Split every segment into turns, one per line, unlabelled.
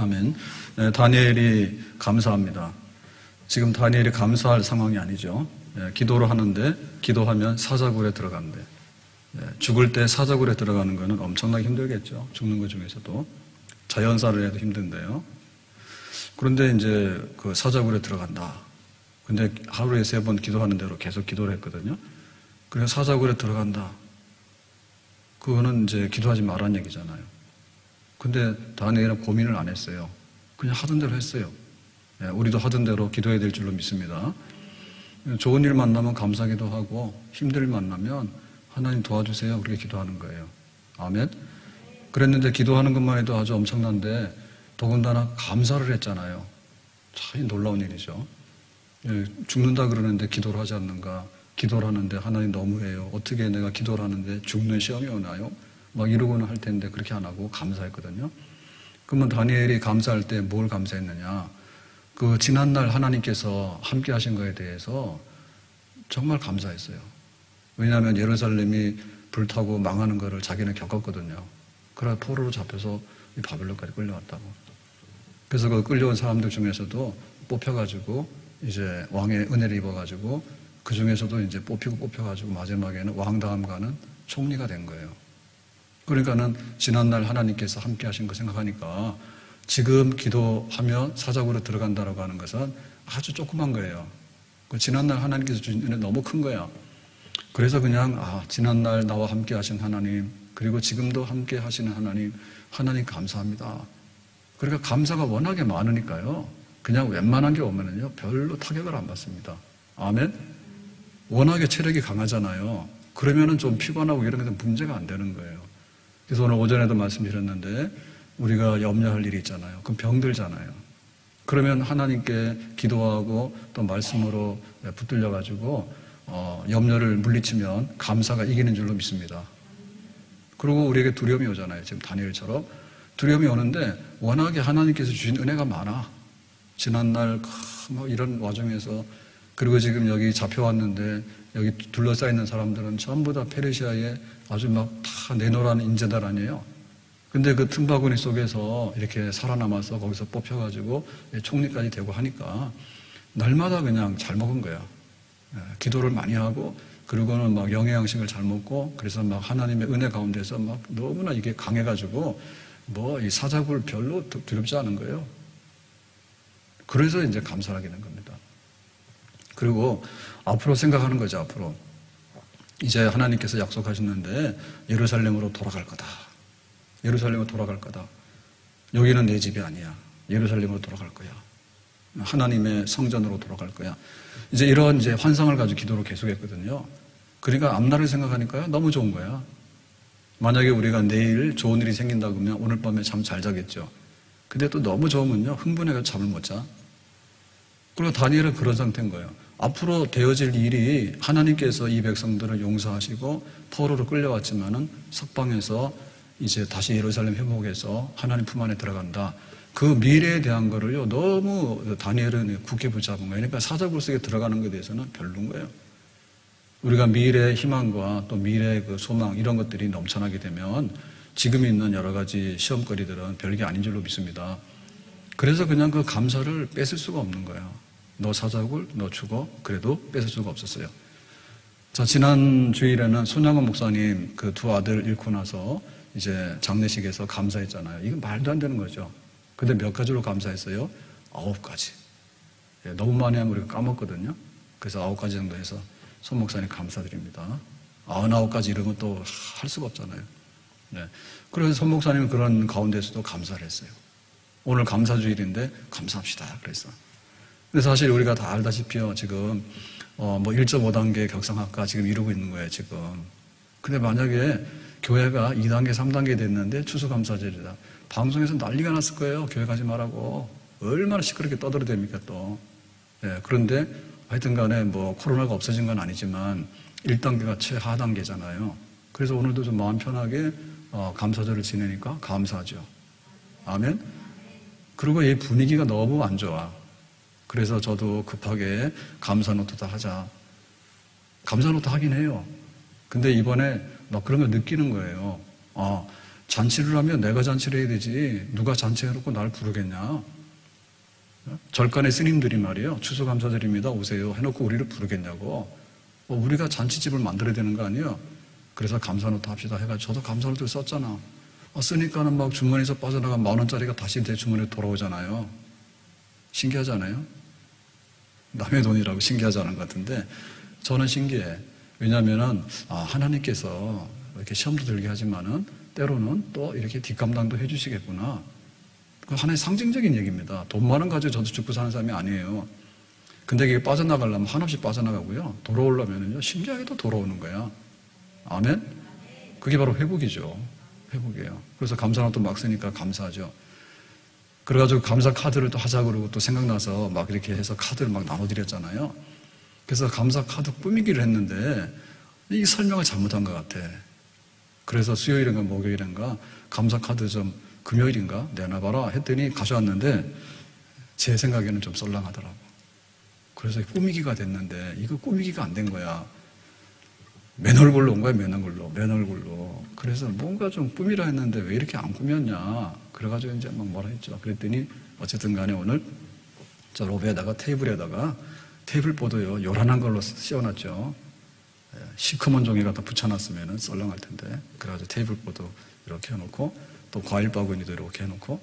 아멘. 네, 다니엘이 감사합니다. 지금 다니엘이 감사할 상황이 아니죠. 기도를 하는데 기도하면 사자굴에 들어간대. 죽을 때 사자굴에 들어가는 거는 엄청나게 힘들겠죠. 죽는 것 중에서도. 자연사를 해도 힘든데요. 그런데 이제 그 사자굴에 들어간다. 근데 하루에 3번 기도하는 대로 계속 기도를 했거든요. 그래서 사자굴에 들어간다. 그거는 이제 기도하지 말라는 얘기잖아요. 근데 다니엘은 고민을 안 했어요. 그냥 하던 대로 했어요. 우리도 하던 대로 기도해야 될 줄로 믿습니다. 좋은 일 만나면 감사기도 하고 힘든 일 만나면 하나님 도와주세요. 그렇게 기도하는 거예요. 아멘. 그랬는데 기도하는 것만 해도 아주 엄청난데 더군다나 감사를 했잖아요. 참 놀라운 일이죠. 죽는다 그러는데 기도를 하지 않는가. 기도를 하는데 하나님 너무해요. 어떻게 내가 기도를 하는데 죽는 시험이 오나요? 막 이러고는 할 텐데 그렇게 안 하고 감사했거든요. 그러면 다니엘이 감사할 때 뭘 감사했느냐? 그 지난날 하나님께서 함께 하신 거에 대해서 정말 감사했어요. 왜냐하면 예루살렘이 불타고 망하는 거를 자기는 겪었거든요. 그래서 포로로 잡혀서 바벨론까지 끌려왔다고. 그래서 그 끌려온 사람들 중에서도 뽑혀가지고 이제 왕의 은혜를 입어가지고 그 중에서도 이제 뽑혀가지고 마지막에는 왕다음 가는 총리가 된 거예요. 그러니까는 지난날 하나님께서 함께 하신 거 생각하니까 지금 기도하면 사자굴에 들어간다라고 하는 것은 아주 조그만 거예요. 그 지난날 하나님께서 주신 은혜 너무 큰 거야. 그래서 그냥 지난날 나와 함께 하신 하나님, 그리고 지금도 함께 하시는 하나님 감사합니다. 그러니까 감사가 워낙에 많으니까요. 그냥 웬만한 게 오면은요 별로 타격을 안 받습니다. 아멘. 워낙에 체력이 강하잖아요. 그러면은 좀 피곤하고 이런 게 문제가 안 되는 거예요. 그래서 오늘 오전에도 말씀드렸는데 우리가 염려할 일이 있잖아요. 그럼 병들잖아요. 그러면 하나님께 기도하고 또 말씀으로 붙들려 가지고 염려를 물리치면 감사가 이기는 줄로 믿습니다. 그리고 우리에게 두려움이 오잖아요. 지금 다니엘처럼 두려움이 오는데 워낙에 하나님께서 주신 은혜가 많아. 지난날 뭐 이런 와중에서 그리고 지금 여기 잡혀왔는데 여기 둘러싸여 있는 사람들은 전부 다 페르시아에 아주 막 다 내노라는 인재들 아니에요. 근데 그 틈바구니 속에서 이렇게 살아남아서 거기서 뽑혀가지고 총리까지 되고 하니까 날마다 그냥 잘 먹은 거야. 기도를 많이 하고 그리고는 막 영의 양식을 잘 먹고 그래서 막 하나님의 은혜 가운데서 막 너무나 이게 강해가지고 뭐 이 사자굴 별로 두렵지 않은 거예요. 그래서 이제 감사하게 된 겁니다. 그리고 앞으로 생각하는 거죠. 앞으로 이제 하나님께서 약속하셨는데 예루살렘으로 돌아갈 거다. 예루살렘으로 돌아갈 거다. 여기는 내 집이 아니야. 예루살렘으로 돌아갈 거야. 하나님의 성전으로 돌아갈 거야. 이제 이런 이제 환상을 가지고 기도를 계속했거든요. 그러니까 앞날을 생각하니까요 너무 좋은 거야. 만약에 우리가 내일 좋은 일이 생긴다 그러면 오늘 밤에 잠 잘 자겠죠. 근데 또 너무 좋으면요 흥분해서 잠을 못 자. 그리고 다니엘은 그런 상태인 거예요. 앞으로 되어질 일이 하나님께서 이 백성들을 용서하시고 포로로 끌려왔지만은 석방해서 이제 다시 예루살렘 회복해서 하나님 품 안에 들어간다. 그 미래에 대한 거를요 너무 다니엘은 굳게 붙잡은 거예요. 그러니까 사자굴 속에 들어가는 것에 대해서는 별로인 거예요. 우리가 미래의 희망과 또 미래의 그 소망 이런 것들이 넘쳐나게 되면 지금 있는 여러 가지 시험거리들은 별게 아닌 줄로 믿습니다. 그래서 그냥 그 감사를 뺏을 수가 없는 거예요. 너 사자굴, 너 죽어. 그래도 뺏을 수가 없었어요. 자, 지난 주일에는 손양원 목사님 그 2 아들 잃고 나서 이제 장례식에서 감사했잖아요. 이건 말도 안 되는 거죠. 근데 몇 가지로 감사했어요? 9가지. 너무 많이 하면 우리가 까먹거든요. 그래서 9가지 정도 해서 손 목사님 감사드립니다. 99가지 이런 또 할 수가 없잖아요. 네. 그래서 손 목사님은 그런 가운데서도 감사를 했어요. 오늘 감사주일인데 감사합시다. 그래서. 근데 사실 우리가 다 알다시피요, 지금, 1.5단계 격상학과 지금 이루고 있는 거예요, 지금. 근데 만약에 교회가 2단계, 3단계 됐는데 추수감사절이다. 방송에서 난리가 났을 거예요. 교회 가지 말라고. 얼마나 시끄럽게 떠들어댑니까, 또. 네, 그런데 하여튼 간에 코로나가 없어진 건 아니지만 1단계가 최하단계잖아요. 그래서 오늘도 좀 마음 편하게 감사절을 지내니까 감사하죠. 아멘? 그리고 이 분위기가 너무 안 좋아. 그래서 저도 급하게 감사노트도 하자. 감사노트 하긴 해요. 근데 이번에 막 그런 걸 느끼는 거예요. 잔치를 하면 내가 잔치를 해야 되지 누가 잔치해놓고 날 부르겠냐. 절간의 스님들이 말이에요. 추수감사절입니다. 오세요. 해놓고 우리를 부르겠냐고. 우리가 잔치집을 만들어야 되는 거 아니에요? 그래서 감사노트 합시다 해가지고 저도 감사노트를 썼잖아. 쓰니까는 막 주머니에서 빠져나간 10,000원짜리가 다시 내 주머니에 돌아오잖아요. 신기하잖아요? 남의 돈이라고 신기하지 않은 것 같은데 저는 신기해. 왜냐하면은 하나님께서 이렇게 시험도 들게 하지만은 때로는 또 이렇게 뒷감당도 해주시겠구나. 그 하나의 상징적인 얘기입니다. 돈 많은 가지고 저도 죽고 사는 사람이 아니에요. 근데 이게 빠져나가려면 한없이 빠져나가고요. 돌아오려면요 신기하게도 돌아오는 거야. 아멘? 그게 바로 회복이죠. 회복이에요. 그래서 감사노트 막 쓰니까 감사하죠. 그래가지고 감사 카드를 또 하자 그러고 또 생각나서 막 이렇게 해서 카드를 막 나눠드렸잖아요. 그래서 감사 카드 꾸미기를 했는데 이 설명을 잘못한 것 같아. 그래서 수요일인가 목요일인가 감사 카드 좀 금요일인가 내놔봐라 했더니 가져왔는데 제 생각에는 좀 썰렁하더라고. 그래서 꾸미기가 됐는데 이거 꾸미기가 안 된 거야. 맨 얼굴로 온 거야, 맨 얼굴로. 그래서 뭔가 좀 꾸미라 했는데 왜 이렇게 안 꾸몄냐. 그래가지고 이제 막 뭐라 했죠. 그랬더니 어쨌든 간에 오늘 저 로비에다가 테이블에다가 테이블보드요, 요란한 걸로 씌워놨죠. 시커먼 종이 갖다 붙여놨으면 썰렁할 텐데. 그래가지고 테이블보드 이렇게 해놓고 또 과일 바구니도 이렇게 해놓고.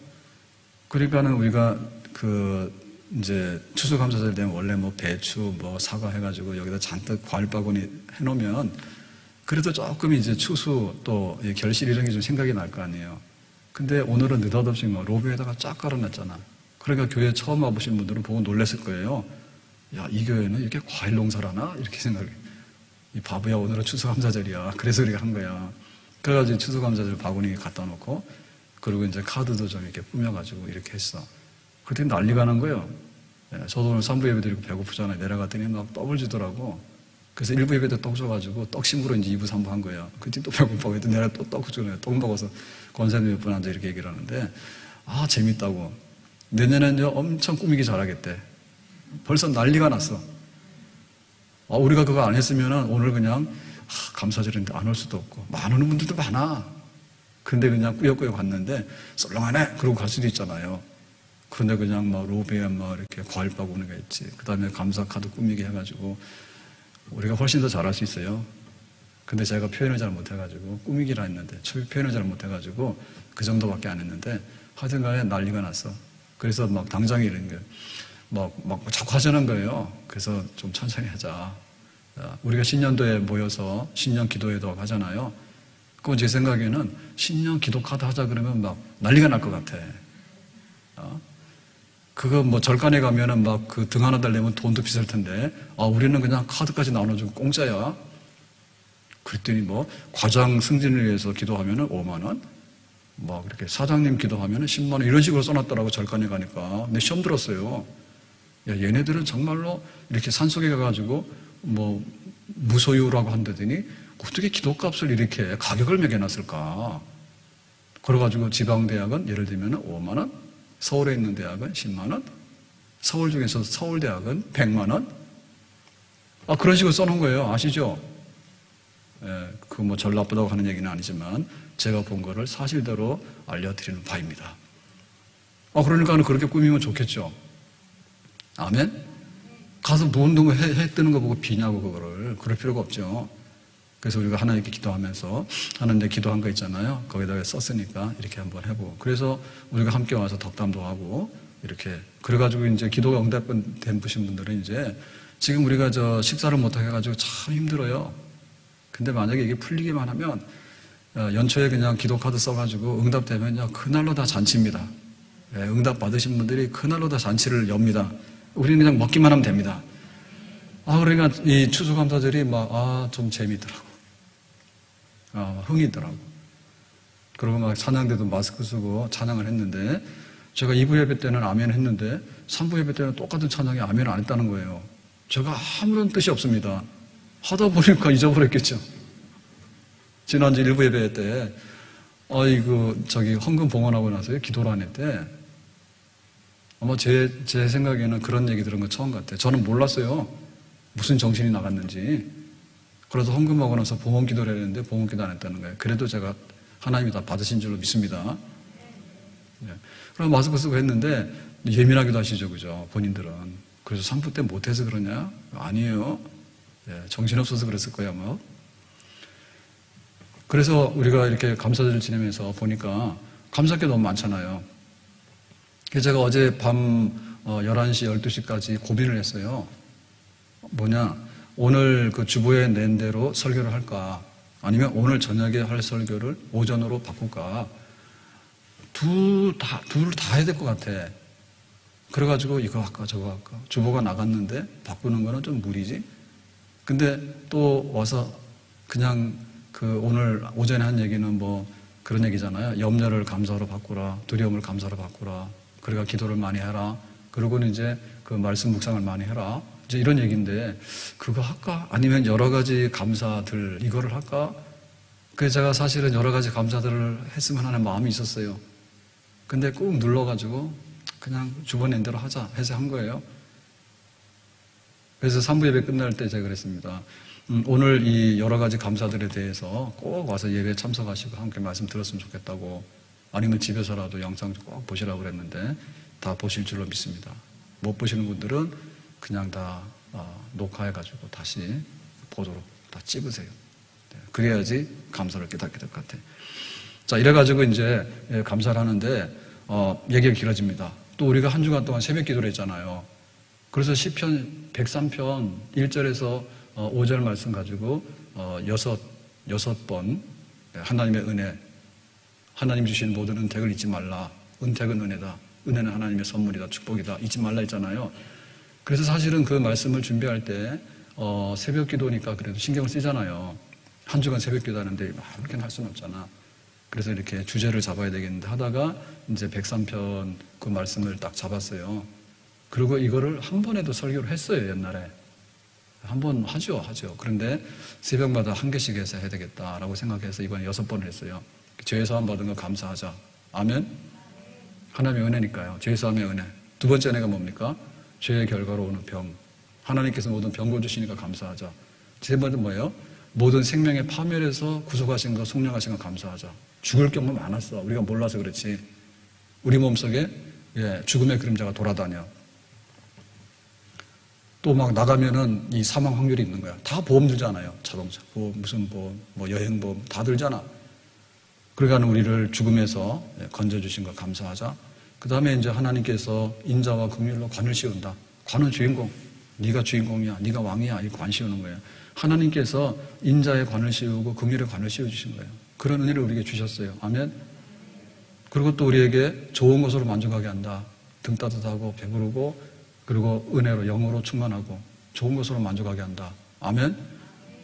그러니까는 우리가 이제 추수감사절 되면 원래 뭐 배추, 뭐 사과 해가지고 여기다 잔뜩 과일 바구니 해놓으면 그래도 조금 이제 추수 또 결실 이런 게 좀 생각이 날 거 아니에요. 근데 오늘은 느닷없이 뭐 로비에다가 쫙 깔아놨잖아. 그러니까 교회 처음 와보신 분들은 보고 놀랐을 거예요. 야, 이 교회는 이렇게 과일 농사를 하나? 이렇게 생각해. 이 바보야, 오늘은 추수감사절이야. 그래서 우리가 한 거야. 그래가지고 추수감사절 바구니 갖다 놓고 그리고 이제 카드도 좀 이렇게 꾸며가지고 이렇게 했어. 그랬더니 난리가 난 거예요. 저도 오늘 3부 예배 드리고 배고프잖아요. 내려갔더니 막 떡을 주더라고. 그래서 1부 예배 때 떡 줘가지고 떡심으로 이제 2부, 3부 한 거예요. 그때 또 배고파고 했더니 내가 또 떡 주네. 떡 먹어서 권사님 몇 분 앉아 이렇게 얘기를 하는데 재밌다고. 내년에는 엄청 꾸미기 잘하겠대. 벌써 난리가 났어. 우리가 그거 안 했으면은 오늘 그냥 감사절인데 안 올 수도 없고 안 오는 분들도 많아. 근데 그냥 꾸역꾸역 갔는데 썰렁하네 그러고 갈 수도 있잖아요. 그런데 그냥 막 로비에 막 이렇게 과일 바구니가 있지. 그 다음에 감사 카드 꾸미게 해가지고 우리가 훨씬 더 잘할 수 있어요. 근데 제가 표현을 잘 못해가지고 꾸미기라 했는데 표현을 잘 못해가지고 그 정도밖에 안 했는데 하여튼간에 난리가 났어. 그래서 막 당장에 이런 게 막 자꾸 하자는 거예요. 그래서 좀 천천히 하자. 우리가 신년도에 모여서 신년 기도회도 하잖아요. 그건 제 생각에는 신년 기도 카드 하자 그러면 막 난리가 날 것 같아. 그거 뭐 절간에 가면은 막 그 등 하나 달려면 돈도 비쌀 텐데, 우리는 그냥 카드까지 나눠주고 공짜야. 그랬더니 뭐 과장 승진을 위해서 기도하면은 5만 원, 막 이렇게 사장님 기도하면은 10만 원 이런 식으로 써놨더라고 절간에 가니까. 근데 시험 들었어요. 야, 얘네들은 정말로 이렇게 산속에 가가지고 뭐 무소유라고 한다더니 어떻게 기도값을 이렇게 가격을 매겨놨을까? 그래가지고 지방대학은 예를 들면 5만 원, 서울에 있는 대학은 10만 원, 서울 중에서 서울대학은 100만 원. 그런 식으로 써놓은 거예요. 아시죠? 그 뭐 절 나쁘다고 하는 얘기는 아니지만 제가 본 거를 사실대로 알려드리는 바입니다. 그러니까 그렇게 꾸미면 좋겠죠. 아멘? 가서 뭔 해 뜨는 거 보고 비냐고 그거를. 그럴 필요가 없죠. 그래서 우리가 하나님께 기도하면서 하나님께 기도한 거 있잖아요. 거기다가 썼으니까 이렇게 한번 해보고. 그래서 우리가 함께 와서 덕담도 하고 이렇게. 그래가지고 이제 기도가 응답된 분들은 이제 지금 우리가 식사를 못하게 해가지고 참 힘들어요. 근데 만약에 이게 풀리기만 하면 연초에 그냥 기도 카드 써가지고 응답되면요. 그날로 다 잔치입니다. 응답 받으신 분들이 그날로 다 잔치를 엽니다. 우리는 그냥 먹기만 하면 됩니다. 그러니까 이 추수감사절이 좀 재미있더라고. 흥이 있더라고. 그리고 막 찬양대도 마스크 쓰고 찬양을 했는데 제가 2부 예배 때는 아멘 했는데 3부 예배 때는 똑같은 찬양에 아멘을 안 했다는 거예요. 제가 아무런 뜻이 없습니다. 하다 보니까 잊어버렸겠죠. 지난주 1부 예배 때 헌금 봉헌하고 나서 기도를 안 했대. 아마 제 생각에는 그런 얘기 들은 거 처음 같아요. 저는 몰랐어요. 무슨 정신이 나갔는지. 그래서 헌금하고 나서 봉헌 기도를 했는데 봉헌 기도 안 했다는 거예요. 그래도 제가 하나님이 다 받으신 줄로 믿습니다. 예. 그럼 마스크 쓰고 했는데 예민하기도 하시죠, 그죠? 본인들은. 그래서 산부 때 못해서 그러냐? 아니에요. 예, 정신없어서 그랬을 거야, 뭐. 그래서 우리가 이렇게 감사절을 지내면서 보니까 감사할 게 너무 많잖아요. 그래서 제가 어제 밤 11시, 12시까지 고민을 했어요. 뭐냐, 오늘 그 주보에 낸 대로 설교를 할까? 아니면 오늘 저녁에 할 설교를 오전으로 바꿀까? 둘 다 해야 될 것 같아. 그래가지고 이거 할까 저거 할까. 주보가 나갔는데 바꾸는 거는 좀 무리지. 근데 또 와서 그냥 그 오늘 오전에 한 얘기는 뭐 그런 얘기잖아요. 염려를 감사로 바꾸라. 두려움을 감사로 바꾸라. 그러니까 기도를 많이 해라. 그러고는 이제 그 말씀 묵상을 많이 해라. 이제 이런 얘기인데 그거 할까? 아니면 여러 가지 감사들 이거를 할까? 그래서 제가 사실은 여러 가지 감사들을 했으면 하는 마음이 있었어요. 근데 꾹 눌러가지고 그냥 주번 낸 대로 하자 해서 한 거예요. 그래서 3부 예배 끝날 때 제가 그랬습니다. 오늘 이 여러 가지 감사들에 대해서 꼭 와서 예배에 참석하시고 함께 말씀 들었으면 좋겠다고, 아니면 집에서라도 영상 꼭 보시라고 그랬는데 다 보실 줄로 믿습니다. 못 보시는 분들은 그냥 다 녹화해가지고 다시 보도록 다 찍으세요. 그래야지 감사를 깨닫게 될 것 같아요. 자, 이래가지고 이제 감사를 하는데 얘기가 길어집니다. 또 우리가 한 주간 동안 새벽 기도를 했잖아요. 그래서 시편 103편 1절에서 5절 말씀 가지고 여섯 번 하나님의 은혜, 하나님 주신 모든 은택을 잊지 말라. 은택은 은혜다. 은혜는 하나님의 선물이다. 축복이다. 잊지 말라 했잖아요. 그래서 사실은 그 말씀을 준비할 때 새벽 기도니까 그래도 신경을 쓰잖아요. 한 주간 새벽 기도 하는데 이렇게 할 수는 없잖아. 그래서 이렇게 주제를 잡아야 되겠는데 하다가 이제 103편 그 말씀을 딱 잡았어요. 그리고 이거를 한 번에도 설교를 했어요, 옛날에. 한 번 하죠. 그런데 새벽마다 한 개씩 해서 해야 되겠다라고 생각해서 이번에 6번을 했어요. 죄 사함 받은 거 감사하자. 아멘? 하나님의 은혜니까요. 죄 사함의 은혜. 두 번째 은혜가 뭡니까? 죄의 결과로 오는 병. 하나님께서 모든 병 주시니까 감사하자. 세 번째 뭐예요? 모든 생명의 파멸에서 구속하신 거, 속량하신 거 감사하자. 죽을 경우 많았어. 우리가 몰라서 그렇지. 우리 몸속에 죽음의 그림자가 돌아다녀. 또 막 나가면은 이 사망 확률이 있는 거야. 다 보험 들잖아요. 자동차 보험, 무슨 보험, 뭐 여행보험 다 들잖아. 그러니까 우리를 죽음에서 건져주신 거 감사하자. 그 다음에 이제 하나님께서 인자와 긍휼로 관을 씌운다. 관은 주인공. 네가 주인공이야. 네가 왕이야. 이 관 씌우는 거예요. 하나님께서 인자의 관을 씌우고 긍휼의 관을 씌워주신 거예요. 그런 은혜를 우리에게 주셨어요. 아멘. 그리고 또 우리에게 좋은 것으로 만족하게 한다. 등 따뜻하고 배부르고 그리고 은혜로 영으로 충만하고 좋은 것으로 만족하게 한다. 아멘.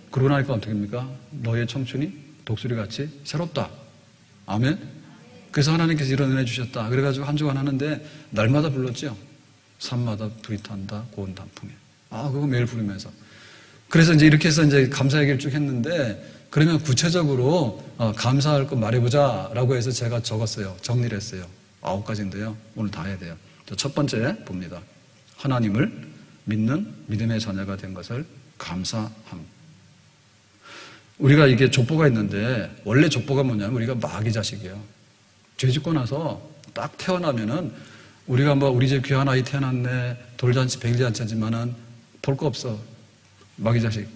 그러고 나니까 어떻게 됩니까? 너의 청춘이 독수리같이 새롭다. 아멘. 그래서 하나님께서 이런 은혜 주셨다. 그래가지고 한 주간 하는데 날마다 불렀죠. 산마다 불이 탄다 고운 단풍에. 그거 매일 부르면서. 그래서 이제 이렇게 해서 이제 감사 얘기를 쭉 했는데, 그러면 구체적으로 감사할 거 말해보자 라고 해서 제가 적었어요. 정리를 했어요. 9가지인데요. 오늘 다 해야 돼요. 첫 번째 봅니다. 하나님을 믿는 믿음의 자녀가 된 것을 감사함. 우리가 이게 족보가 있는데 원래 족보가 뭐냐면 우리가 마귀 자식이에요. 죄 짓고 나서 딱 태어나면은 우리가 뭐 우리 집 귀한 아이 태어났네, 돌잔치 백일잔치 하지만은 볼 거 없어. 마귀 자식.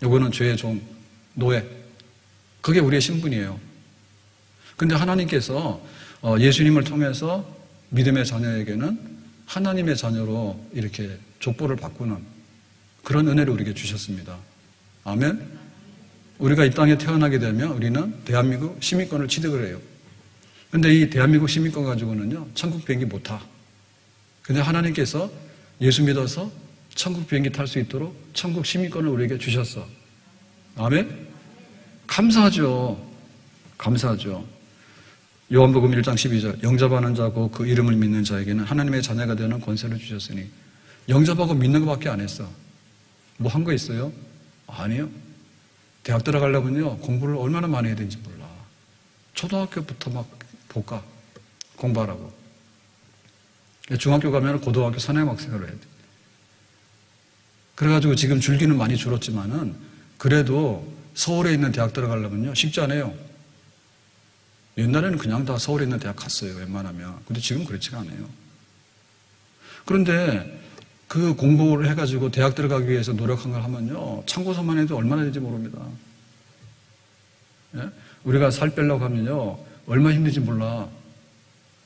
요거는 죄의 종, 노예. 그게 우리의 신분이에요. 근데 하나님께서 예수님을 통해서 믿음의 자녀에게는 하나님의 자녀로 이렇게 족보를 바꾸는 그런 은혜를 우리에게 주셨습니다. 아멘. 우리가 이 땅에 태어나게 되면 우리는 대한민국 시민권을 취득을 해요. 근데 이 대한민국 시민권 가지고는요, 천국 비행기 못 타. 근데 하나님께서 예수 믿어서 천국 비행기 탈 수 있도록 천국 시민권을 우리에게 주셨어. 아멘? 감사하죠. 감사하죠. 요한복음 1장 12절 영접하는 자고 그 이름을 믿는 자에게는 하나님의 자녀가 되는 권세를 주셨으니. 영접하고 믿는 것밖에 안 했어. 뭐 한 거 있어요? 아니요. 대학 들어가려면요, 공부를 얼마나 많이 해야 되는지 몰라. 초등학교부터 막 복과 공부하라고. 중학교 가면 고등학교 선행학생으로 해야 돼. 그래가지고 지금 줄기는 많이 줄었지만은 그래도 서울에 있는 대학 들어가려면요, 쉽지 않아요. 옛날에는 그냥 다 서울에 있는 대학 갔어요, 웬만하면. 근데 지금 그렇지가 않아요. 그런데 그 공부를 해가지고 대학 들어가기 위해서 노력한 걸 하면요, 참고서만 해도 얼마나 되는지 모릅니다. 예? 우리가 살 빼려고 하면요, 얼마 힘든지 몰라.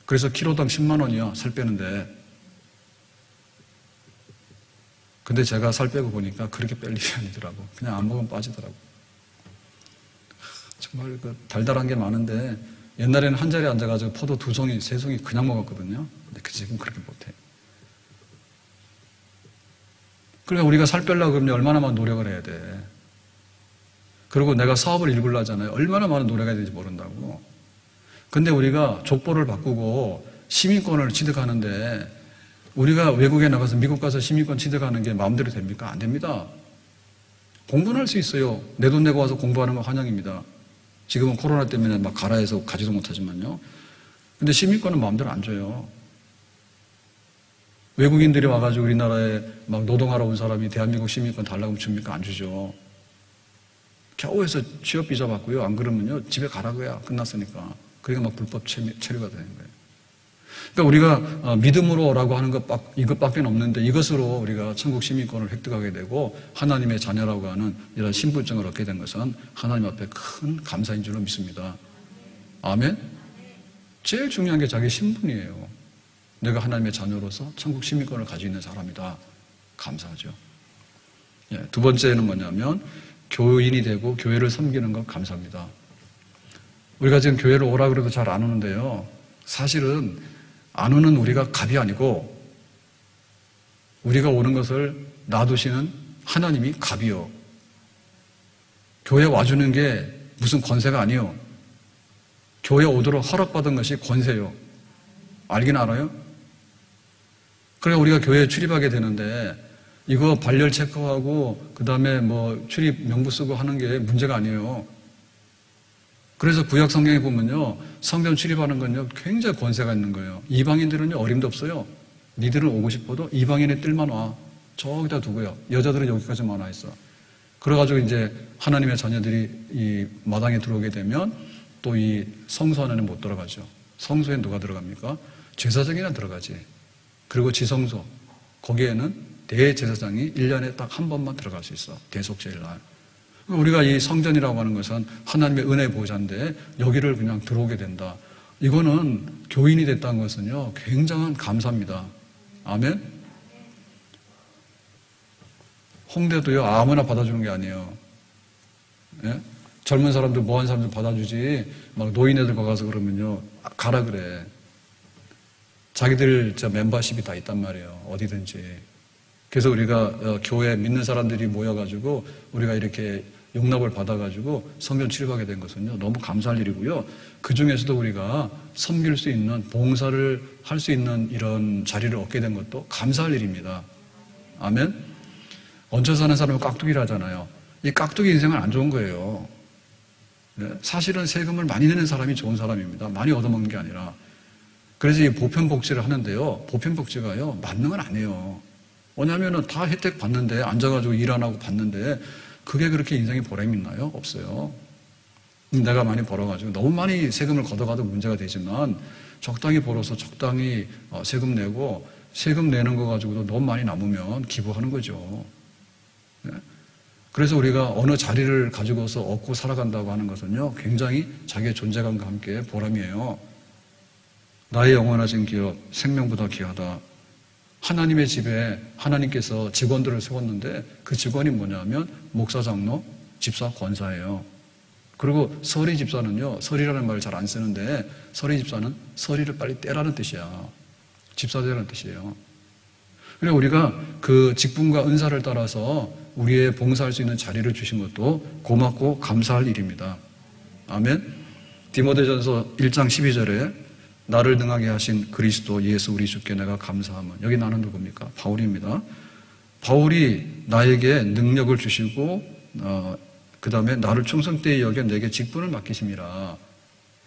그래서 키로당 10만 원이야, 살 빼는데. 근데 제가 살 빼고 보니까 그렇게 뺄 일이 아니더라고. 그냥 안 먹으면 빠지더라고. 정말 그 달달한 게 많은데, 옛날에는 한 자리에 앉아가지고 포도 2송이, 3송이 그냥 먹었거든요. 근데 지금 그렇게 못해. 그러니까 우리가 살 빼려고 그러면 얼마나 많은 노력을 해야 돼. 그리고 내가 사업을 일구려 하잖아요. 얼마나 많은 노력을 해야 되는지 모른다고. 근데 우리가 족보를 바꾸고 시민권을 취득하는데, 우리가 외국에 나가서 미국 가서 시민권 취득하는 게 마음대로 됩니까? 안 됩니다. 공부는 할 수 있어요. 내 돈 내고 와서 공부하는 건 환영입니다. 지금은 코로나 때문에 막 가라 해서 가지도 못하지만요. 근데 시민권은 마음대로 안 줘요. 외국인들이 와가지고 우리나라에 막 노동하러 온 사람이 대한민국 시민권 달라고 하면 줍니까? 안 주죠. 겨우 해서 취업비자 받고요. 안 그러면요, 집에 가라고요. 끝났으니까. 그러니까 막 불법 체류가 되는 거예요. 그러니까 우리가 믿음으로라고 하는 이것밖에 없는데, 이것으로 우리가 천국 시민권을 획득하게 되고 하나님의 자녀라고 하는 이런 신분증을 얻게 된 것은 하나님 앞에 큰 감사인 줄로 믿습니다. 아멘? 제일 중요한 게 자기 신분이에요. 내가 하나님의 자녀로서 천국 시민권을 가지고 있는 사람이다. 감사하죠. 예, 두 번째는 뭐냐면 교인이 되고 교회를 섬기는 것 감사합니다. 우리가 지금 교회를 오라 그래도 잘 안 오는데요. 사실은 안 오는 우리가 갑이 아니고, 우리가 오는 것을 놔두시는 하나님이 갑이요. 교회 와주는 게 무슨 권세가 아니요. 교회 오도록 허락받은 것이 권세요. 알긴 알아요? 그래서 우리가 교회에 출입하게 되는데, 이거 발열 체크하고 그 다음에 뭐 출입 명부 쓰고 하는 게 문제가 아니에요. 그래서 구약 성경에 보면요, 성전 출입하는 건요 굉장히 권세가 있는 거예요. 이방인들은요 어림도 없어요. 니들은 오고 싶어도 이방인의 뜰만 와. 저기다 두고요. 여자들은 여기까지만 와 있어. 그래가지고 이제 하나님의 자녀들이 이 마당에 들어오게 되면 또 이 성소 안에는 못 들어가죠. 성소에 누가 들어갑니까? 제사장이나 들어가지. 그리고 지성소, 거기에는 대제사장이 1년에 딱 한 번만 들어갈 수 있어. 대속제일날. 우리가 이 성전이라고 하는 것은 하나님의 은혜 보좌인데, 여기를 그냥 들어오게 된다. 이거는 교인이 됐다는 것은요 굉장한 감사입니다. 아멘? 홍대도요 아무나 받아주는 게 아니에요. 예? 젊은 사람들, 뭐한 사람들 받아주지, 막 노인애들 가서 그러면요 가라 그래. 자기들 멤버십이 다 있단 말이에요. 어디든지. 그래서 우리가 교회 믿는 사람들이 모여가지고 우리가 이렇게 용납을 받아가지고 성전 출입하게 된 것은요 너무 감사할 일이고요. 그 중에서도 우리가 섬길 수 있는, 봉사를 할 수 있는 이런 자리를 얻게 된 것도 감사할 일입니다. 아멘? 얹혀 사는 사람은 깍두기를 하잖아요. 이 깍두기 인생은 안 좋은 거예요. 네? 사실은 세금을 많이 내는 사람이 좋은 사람입니다. 많이 얻어먹는 게 아니라. 그래서 이 보편복지를 하는데요, 보편복지가요 맞는 건 아니에요. 왜냐하면 다 혜택 받는데, 앉아가지고 일 안 하고 받는데 그게 그렇게 인생에 보람이 있나요? 없어요. 내가 많이 벌어가지고 너무 많이 세금을 걷어가도 문제가 되지만, 적당히 벌어서 적당히 세금 내고, 세금 내는 거 가지고도 너무 많이 남으면 기부하는 거죠. 네? 그래서 우리가 어느 자리를 가지고서 얻고 살아간다고 하는 것은요 굉장히 자기의 존재감과 함께 보람이에요. 나의 영원하신 기업, 생명보다 귀하다. 하나님의 집에 하나님께서 직원들을 세웠는데, 그 직원이 뭐냐면 목사, 장로, 집사, 권사예요. 그리고 서리 집사는요, 서리라는 말을 잘 안 쓰는데, 서리 집사는 서리를 빨리 떼라는 뜻이야. 집사되라는 뜻이에요. 그래서 우리가 그 직분과 은사를 따라서 우리의 봉사할 수 있는 자리를 주신 것도 고맙고 감사할 일입니다. 아멘. 디모데전서 1장 12절에 나를 능하게 하신 그리스도 예수 우리 주께 내가 감사함은, 여기 나는 누굽니까? 바울입니다. 바울이 나에게 능력을 주시고 그 다음에 나를 충성되이 여겨 내게 직분을 맡기심이라.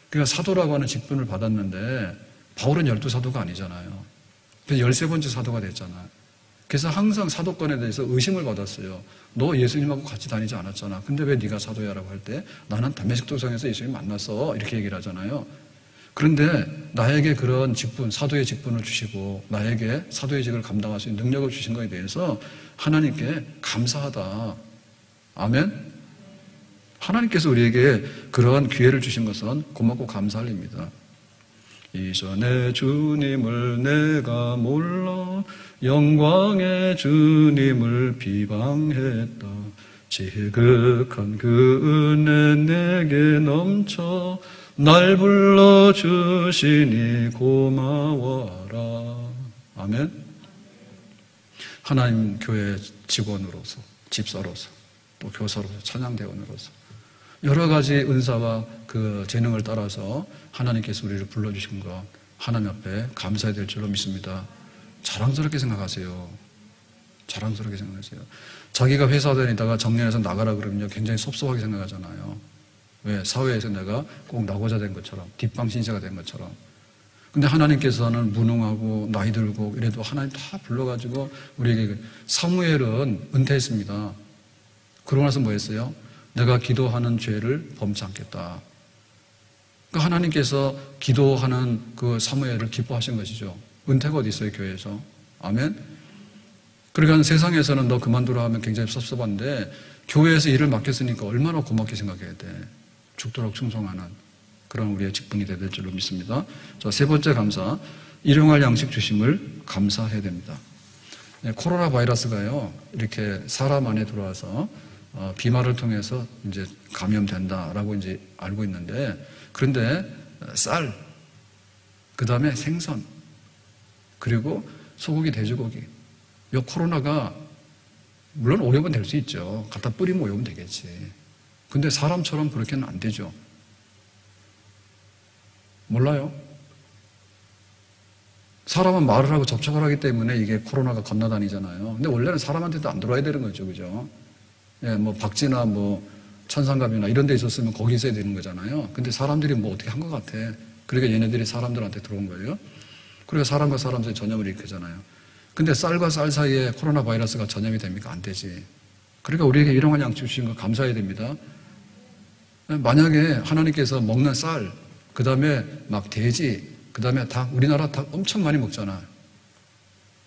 그러니까 사도라고 하는 직분을 받았는데 바울은 12사도가 아니잖아요. 그래서 13번째 사도가 됐잖아요. 그래서 항상 사도권에 대해서 의심을 받았어요. 너 예수님하고 같이 다니지 않았잖아. 근데 왜 네가 사도야라고 할 때 나는 담메색 도상에서 예수님 만났어. 이렇게 얘기를 하잖아요. 그런데 나에게 그런 직분, 사도의 직분을 주시고 나에게 사도의 직을 감당할 수 있는 능력을 주신 것에 대해서 하나님께 감사하다. 아멘? 하나님께서 우리에게 그러한 기회를 주신 것은 고맙고 감사할 일입니다. 이전에 주님을 내가 몰라 영광의 주님을 비방했다. 지극한 그 은혜 내게 넘쳐 날 불러주시니 고마워라. 아멘. 하나님 교회 직원으로서, 집사로서, 또 교사로서, 찬양대원으로서 여러 가지 은사와 그 재능을 따라서 하나님께서 우리를 불러주신 것 하나님 앞에 감사해야 될 줄로 믿습니다. 자랑스럽게 생각하세요. 자랑스럽게 생각하세요. 자기가 회사 다니다가 정년에서 나가라 그러면 굉장히 섭섭하게 생각하잖아요. 왜? 사회에서 내가 꼭 나고자 된 것처럼, 뒷방신세가 된 것처럼. 근데 하나님께서는 무능하고 나이 들고 이래도 하나님 다 불러가지고 우리에게 사무엘은 은퇴했습니다. 그러고 나서 뭐 했어요? 내가 기도하는 죄를 범치 않겠다. 그러니까 하나님께서 기도하는 그 사무엘을 기뻐하신 것이죠. 은퇴가 어디 있어요, 교회에서? 아멘? 그러니까 세상에서는 너 그만두라 하면 굉장히 섭섭한데 교회에서 일을 맡겼으니까 얼마나 고맙게 생각해야 돼. 죽도록 충성하는 그런 우리의 직분이 될 줄로 믿습니다. 자, 세 번째 감사, 일용할 양식 주심을 감사해야 됩니다. 네, 코로나 바이러스가요, 이렇게 사람 안에 들어와서 비말을 통해서 이제 감염된다라고 이제 알고 있는데, 그런데 쌀, 그 다음에 생선, 그리고 소고기, 돼지고기, 이 코로나가 물론 오염은 될 수 있죠. 갖다 뿌리면 오염은 되겠지. 근데 사람처럼 그렇게는 안 되죠. 몰라요? 사람은 말을 하고 접촉을 하기 때문에 이게 코로나가 건너다니잖아요. 근데 원래는 사람한테도 안 들어와야 되는 거죠. 그죠? 예, 뭐 박쥐나 뭐 천상갑이나 이런 데 있었으면 거기 있어야 되는 거잖아요. 근데 사람들이 뭐 어떻게 한 것 같아. 그러니까 얘네들이 사람들한테 들어온 거예요. 그리고 사람과 사람 사이 전염을 일으키잖아요. 근데 쌀과 쌀 사이에 코로나 바이러스가 전염이 됩니까? 안 되지. 그러니까 우리에게 일용할 양식 주신 거 감사해야 됩니다. 만약에 하나님께서 먹는 쌀, 그 다음에 막 돼지, 그 다음에 닭, 우리나라 닭 엄청 많이 먹잖아.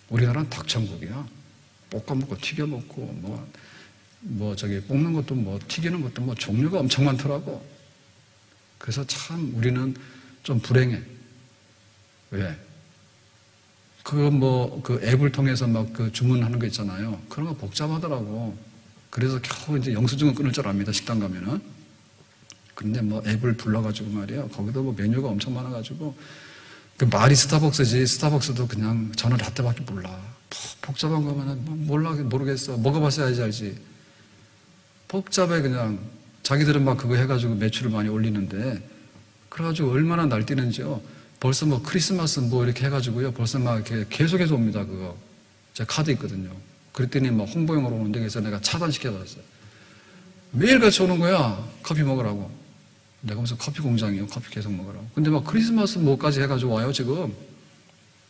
우리나라는 닭천국이야. 볶아 먹고 튀겨 먹고 저기 볶는 것도 뭐 튀기는 것도 뭐 종류가 엄청 많더라고. 그래서 참 우리는 좀 불행해. 왜? 그 앱을 통해서 막 그 주문하는 거 있잖아요. 그런 거 복잡하더라고. 그래서 겨우 이제 영수증은 끊을 줄 압니다. 식당 가면은. 근데 뭐 앱을 불러가지고 말이야. 거기도 뭐 메뉴가 엄청 많아가지고. 그 말이 스타벅스지. 스타벅스도 그냥 저는 라떼밖에 몰라. 복잡한 거면은 모르겠어. 먹어봤어야지 알지. 복잡해 그냥. 자기들은 막 그거 해가지고 매출을 많이 올리는데. 그래가지고 얼마나 날뛰는지요. 벌써 뭐 크리스마스 뭐 이렇게 해가지고요. 벌써 막 이렇게 계속해서 옵니다. 그거. 제 카드 있거든요. 그랬더니 막 홍보용으로 오는데 그래서 내가 차단시켜놨어요. 매일같이 오는 거야. 커피 먹으라고. 내가 무슨 커피 공장이에요. 커피 계속 먹으라고. 근데 막 크리스마스 뭐까지 해가지고 와요, 지금.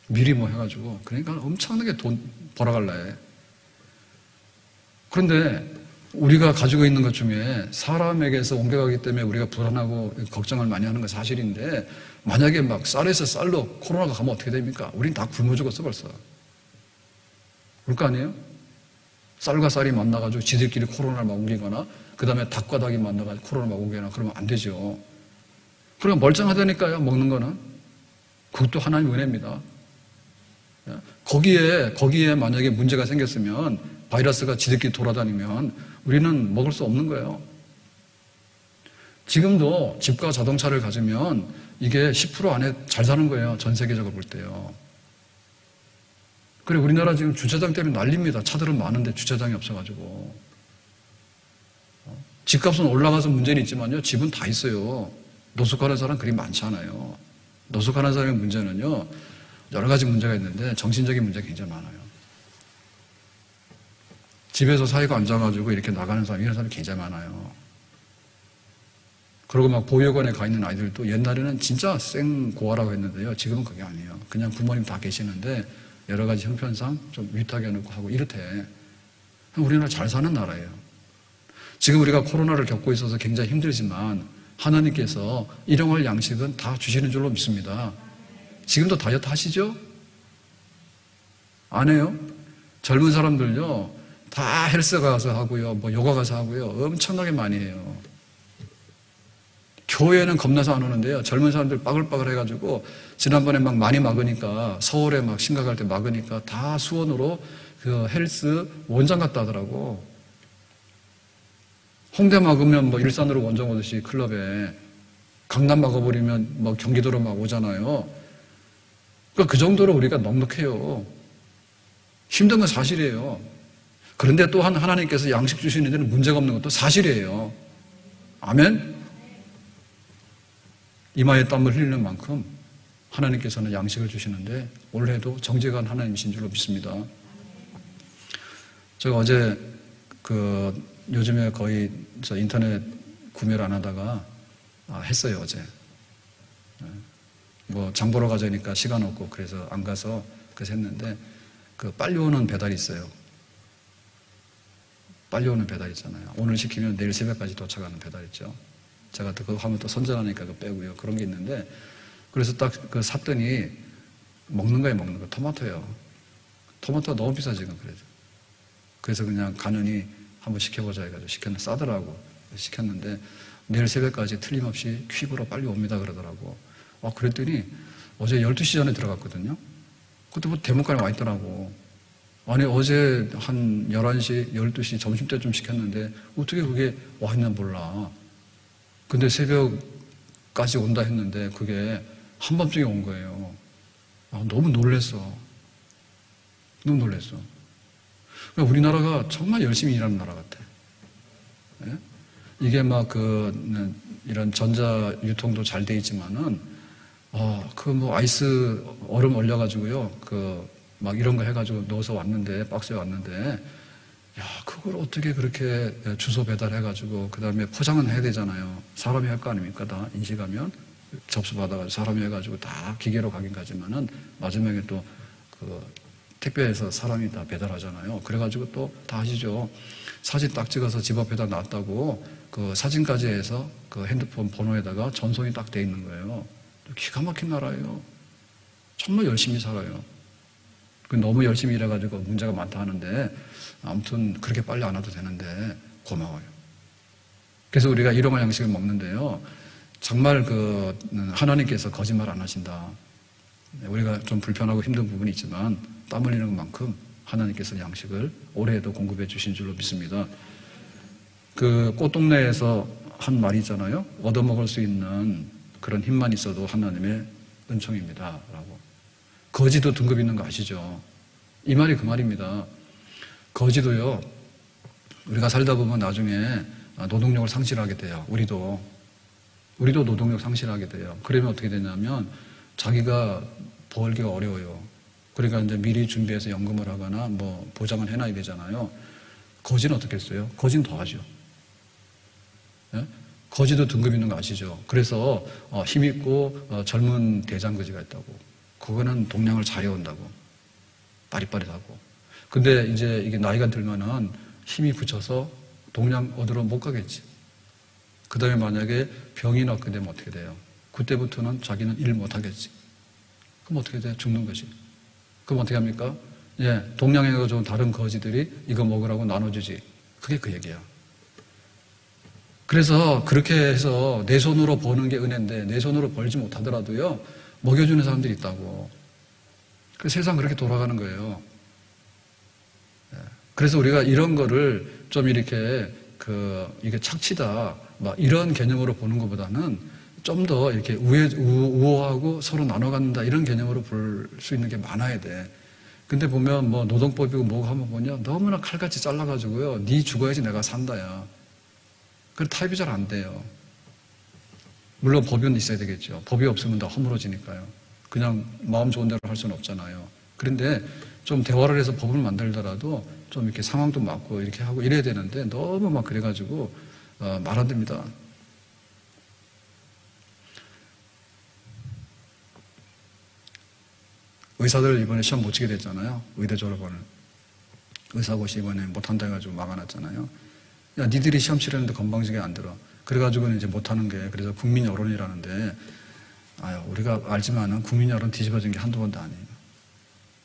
미리 뭐 해가지고. 그러니까 엄청나게 돈 벌어갈라 해. 그런데 우리가 가지고 있는 것 중에 사람에게서 옮겨가기 때문에 우리가 불안하고 걱정을 많이 하는 건 사실인데 만약에 막 쌀에서 쌀로 코로나가 가면 어떻게 됩니까? 우린 다 굶어 죽었어 벌써. 그럴 거 아니에요? 쌀과 쌀이 만나가지고 지들끼리 코로나를 막 옮기거나 그 다음에 닭과 닭이 만나가지고 코로나를 막 옮기거나 그러면 안 되죠. 그러면 멀쩡하다니까요. 먹는 거는. 그것도 하나님의 은혜입니다. 거기에 만약에 문제가 생겼으면 바이러스가 지들끼리 돌아다니면 우리는 먹을 수 없는 거예요. 지금도 집과 자동차를 가지면 이게 10% 안에 잘 사는 거예요. 전 세계적으로 볼 때요. 그래, 우리나라 지금 주차장 때문에 난립니다. 차들은 많은데 주차장이 없어가지고. 집값은 올라가서 문제는 있지만요. 집은 다 있어요. 노숙하는 사람 그리 많지 않아요. 노숙하는 사람의 문제는요. 여러 가지 문제가 있는데 정신적인 문제가 굉장히 많아요. 집에서 사이고 앉아가지고 이렇게 나가는 사람, 이런 사람이 굉장히 많아요. 그리고 막 보육원에 가 있는 아이들도 옛날에는 진짜 생고아라고 했는데요. 지금은 그게 아니에요. 그냥 부모님 다 계시는데 여러 가지 형편상 좀 위탁해 놓고 하고 이렇대. 우리나라 잘 사는 나라예요. 지금 우리가 코로나를 겪고 있어서 굉장히 힘들지만 하나님께서 일용할 양식은 다 주시는 줄로 믿습니다. 지금도 다이어트 하시죠? 안 해요? 젊은 사람들요, 다 헬스 가서 하고요, 뭐 요가 가서 하고요, 엄청나게 많이 해요. 교회는 겁나서 안 오는데요, 젊은 사람들 빠글빠글 해가지고, 지난번에 막 많이 막으니까, 서울에 막 심각할 때 막으니까, 다 수원으로 그 헬스 원장 갔다 하더라고. 홍대 막으면 뭐 일산으로 원정 오듯이 클럽에, 강남 막아버리면 뭐 경기도로 막 오잖아요. 그러니까 그 정도로 우리가 넉넉해요. 힘든 건 사실이에요. 그런데 또한 하나님께서 양식 주시는 데는 문제가 없는 것도 사실이에요. 아멘? 이마에 땀을 흘리는 만큼 하나님께서는 양식을 주시는데 올해도 정직한 하나님이신 줄로 믿습니다. 제가 어제 요즘에 거의 인터넷 구매를 안 하다가 했어요, 어제. 뭐 장 보러 가자니까 시간 없고 그래서 안 가서 그래서 했는데 빨리 오는 배달이 있어요. 빨리 오는 배달 있잖아요. 오늘 시키면 내일 새벽까지 도착하는 배달 있죠. 제가 그거 하면 또 선전하니까 그거 빼고요. 그런 게 있는데 그래서 딱 샀더니 먹는 거 토마토예요. 토마토가 너무 비싸 지금 그래서 그냥 간연히 한번 시켜보자 해가지고 시켰는데 싸더라고. 시켰는데 내일 새벽까지 틀림없이 퀵으로 빨리 옵니다 그러더라고. 그랬더니 어제 12시 전에 들어갔거든요. 그때 뭐 대문간에 와 있더라고. 아니 어제 한 11시, 12시 점심때쯤 시켰는데 어떻게 그게 와 있나 몰라. 근데 새벽까지 온다 했는데 그게 한밤중에 온 거예요. 너무 놀랬어. 너무 놀랬어. 우리나라가 정말 열심히 일하는 나라 같아. 예? 이게 막 이런 전자 유통도 잘 돼 있지만은 아이스 얼음 얼려가지고요. 막 이런 거 해가지고 넣어서 왔는데, 박스에 왔는데, 그걸 어떻게 그렇게 주소 배달해가지고, 그 다음에 포장은 해야 되잖아요. 사람이 할 거 아닙니까? 다 인식하면. 접수 받아가지고 사람이 해가지고 다 기계로 가긴 가지만은, 마지막에 또 택배에서 사람이 다 배달하잖아요. 그래가지고 또 다 하시죠. 사진 딱 찍어서 집 앞에다 놨다고, 사진까지 해서 핸드폰 번호에다가 전송이 딱 돼 있는 거예요. 기가 막힌 나라예요. 정말 열심히 살아요. 너무 열심히 일해가지고 문제가 많다 하는데 아무튼 그렇게 빨리 안 와도 되는데 고마워요. 그래서 우리가 일용할 양식을 먹는데요. 정말 하나님께서 거짓말 안 하신다. 우리가 좀 불편하고 힘든 부분이 있지만 땀 흘리는 것만큼 하나님께서 양식을 올해에도 공급해 주신 줄로 믿습니다. 꽃동네에서 한 말이 있잖아요. 얻어먹을 수 있는 그런 힘만 있어도 하나님의 은총입니다. 라고. 거지도 등급 있는 거 아시죠? 이 말이 그 말입니다. 거지도요, 우리가 살다 보면 나중에 노동력을 상실하게 돼요. 우리도 노동력 상실하게 돼요. 그러면 어떻게 되냐면 자기가 벌기가 어려워요. 그러니까 이제 미리 준비해서 연금을 하거나 뭐 보장을 해놔야 되잖아요. 거지는 어떻게 했어요? 거지는 더 하죠. 예? 거지도 등급 있는 거 아시죠? 그래서 힘있고 젊은 대장거지가 있다고. 그거는 동량을 잘 해온다고. 빠릿빠릿하고. 근데 이제 이게 나이가 들면은 힘이 붙여서 동량 얻으러 못 가겠지. 그 다음에 만약에 병이 낫게 되면 어떻게 돼요? 그때부터는 자기는 일 못 하겠지. 그럼 어떻게 돼? 죽는 거지. 그럼 어떻게 합니까? 동량에가 좋은 다른 거지들이 이거 먹으라고 나눠주지. 그게 그 얘기야. 그래서 그렇게 해서 내 손으로 버는 게 은혜인데 내 손으로 벌지 못하더라도요 먹여주는 사람들이 있다고. 세상 그렇게 돌아가는 거예요. 그래서 우리가 이런 거를 좀 이렇게 이게 착취다 막 이런 개념으로 보는 것보다는 좀 더 이렇게 우호하고 서로 나눠 갖는다 이런 개념으로 볼 수 있는 게 많아야 돼. 근데 보면 뭐 노동법이고 뭐고 하면 뭐냐 너무나 칼같이 잘라가지고요. 네 죽어야지 내가 산다야. 그 타협이 잘 안 돼요. 물론 법은 있어야 되겠죠. 법이 없으면 다 허물어지니까요. 그냥 마음 좋은 대로 할 수는 없잖아요. 그런데 좀 대화를 해서 법을 만들더라도 좀 이렇게 상황도 맞고 이렇게 하고 이래야 되는데 너무 막 그래가지고 말 안 됩니다. 의사들 이번에 시험 못 치게 됐잖아요. 의대 졸업원을. 의사고시 이번에 못한다 해가지고 막아놨잖아요. 야, 니들이 시험 치려는데 건방지게 안 들어. 그래가지고는 이제 못하는 게, 그래서 국민 여론이라는데, 아유, 우리가 알지만은 국민 여론 뒤집어진 게 한두 번도 아니에요.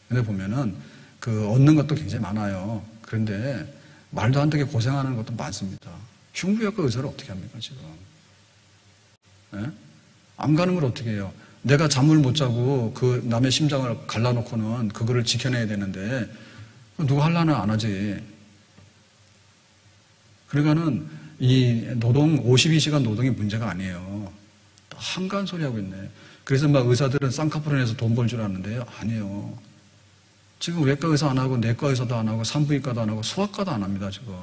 근데 보면은, 얻는 것도 굉장히 많아요. 그런데, 말도 안 되게 고생하는 것도 많습니다. 흉부외과 의사를 어떻게 합니까, 지금? 예? 안 가는 걸 어떻게 해요? 내가 잠을 못 자고 그 남의 심장을 갈라놓고는 그거를 지켜내야 되는데, 누가 하려나 안 하지. 그러니까는 이 노동, 52시간 노동이 문제가 아니에요. 한가한 소리 하고 있네. 그래서 막 의사들은 쌍꺼풀을 내서 돈 벌 줄 아는데요. 아니에요. 지금 외과 의사 안 하고 내과 의사도 안 하고 산부인과도 안 하고 소아과도 안 합니다, 지금.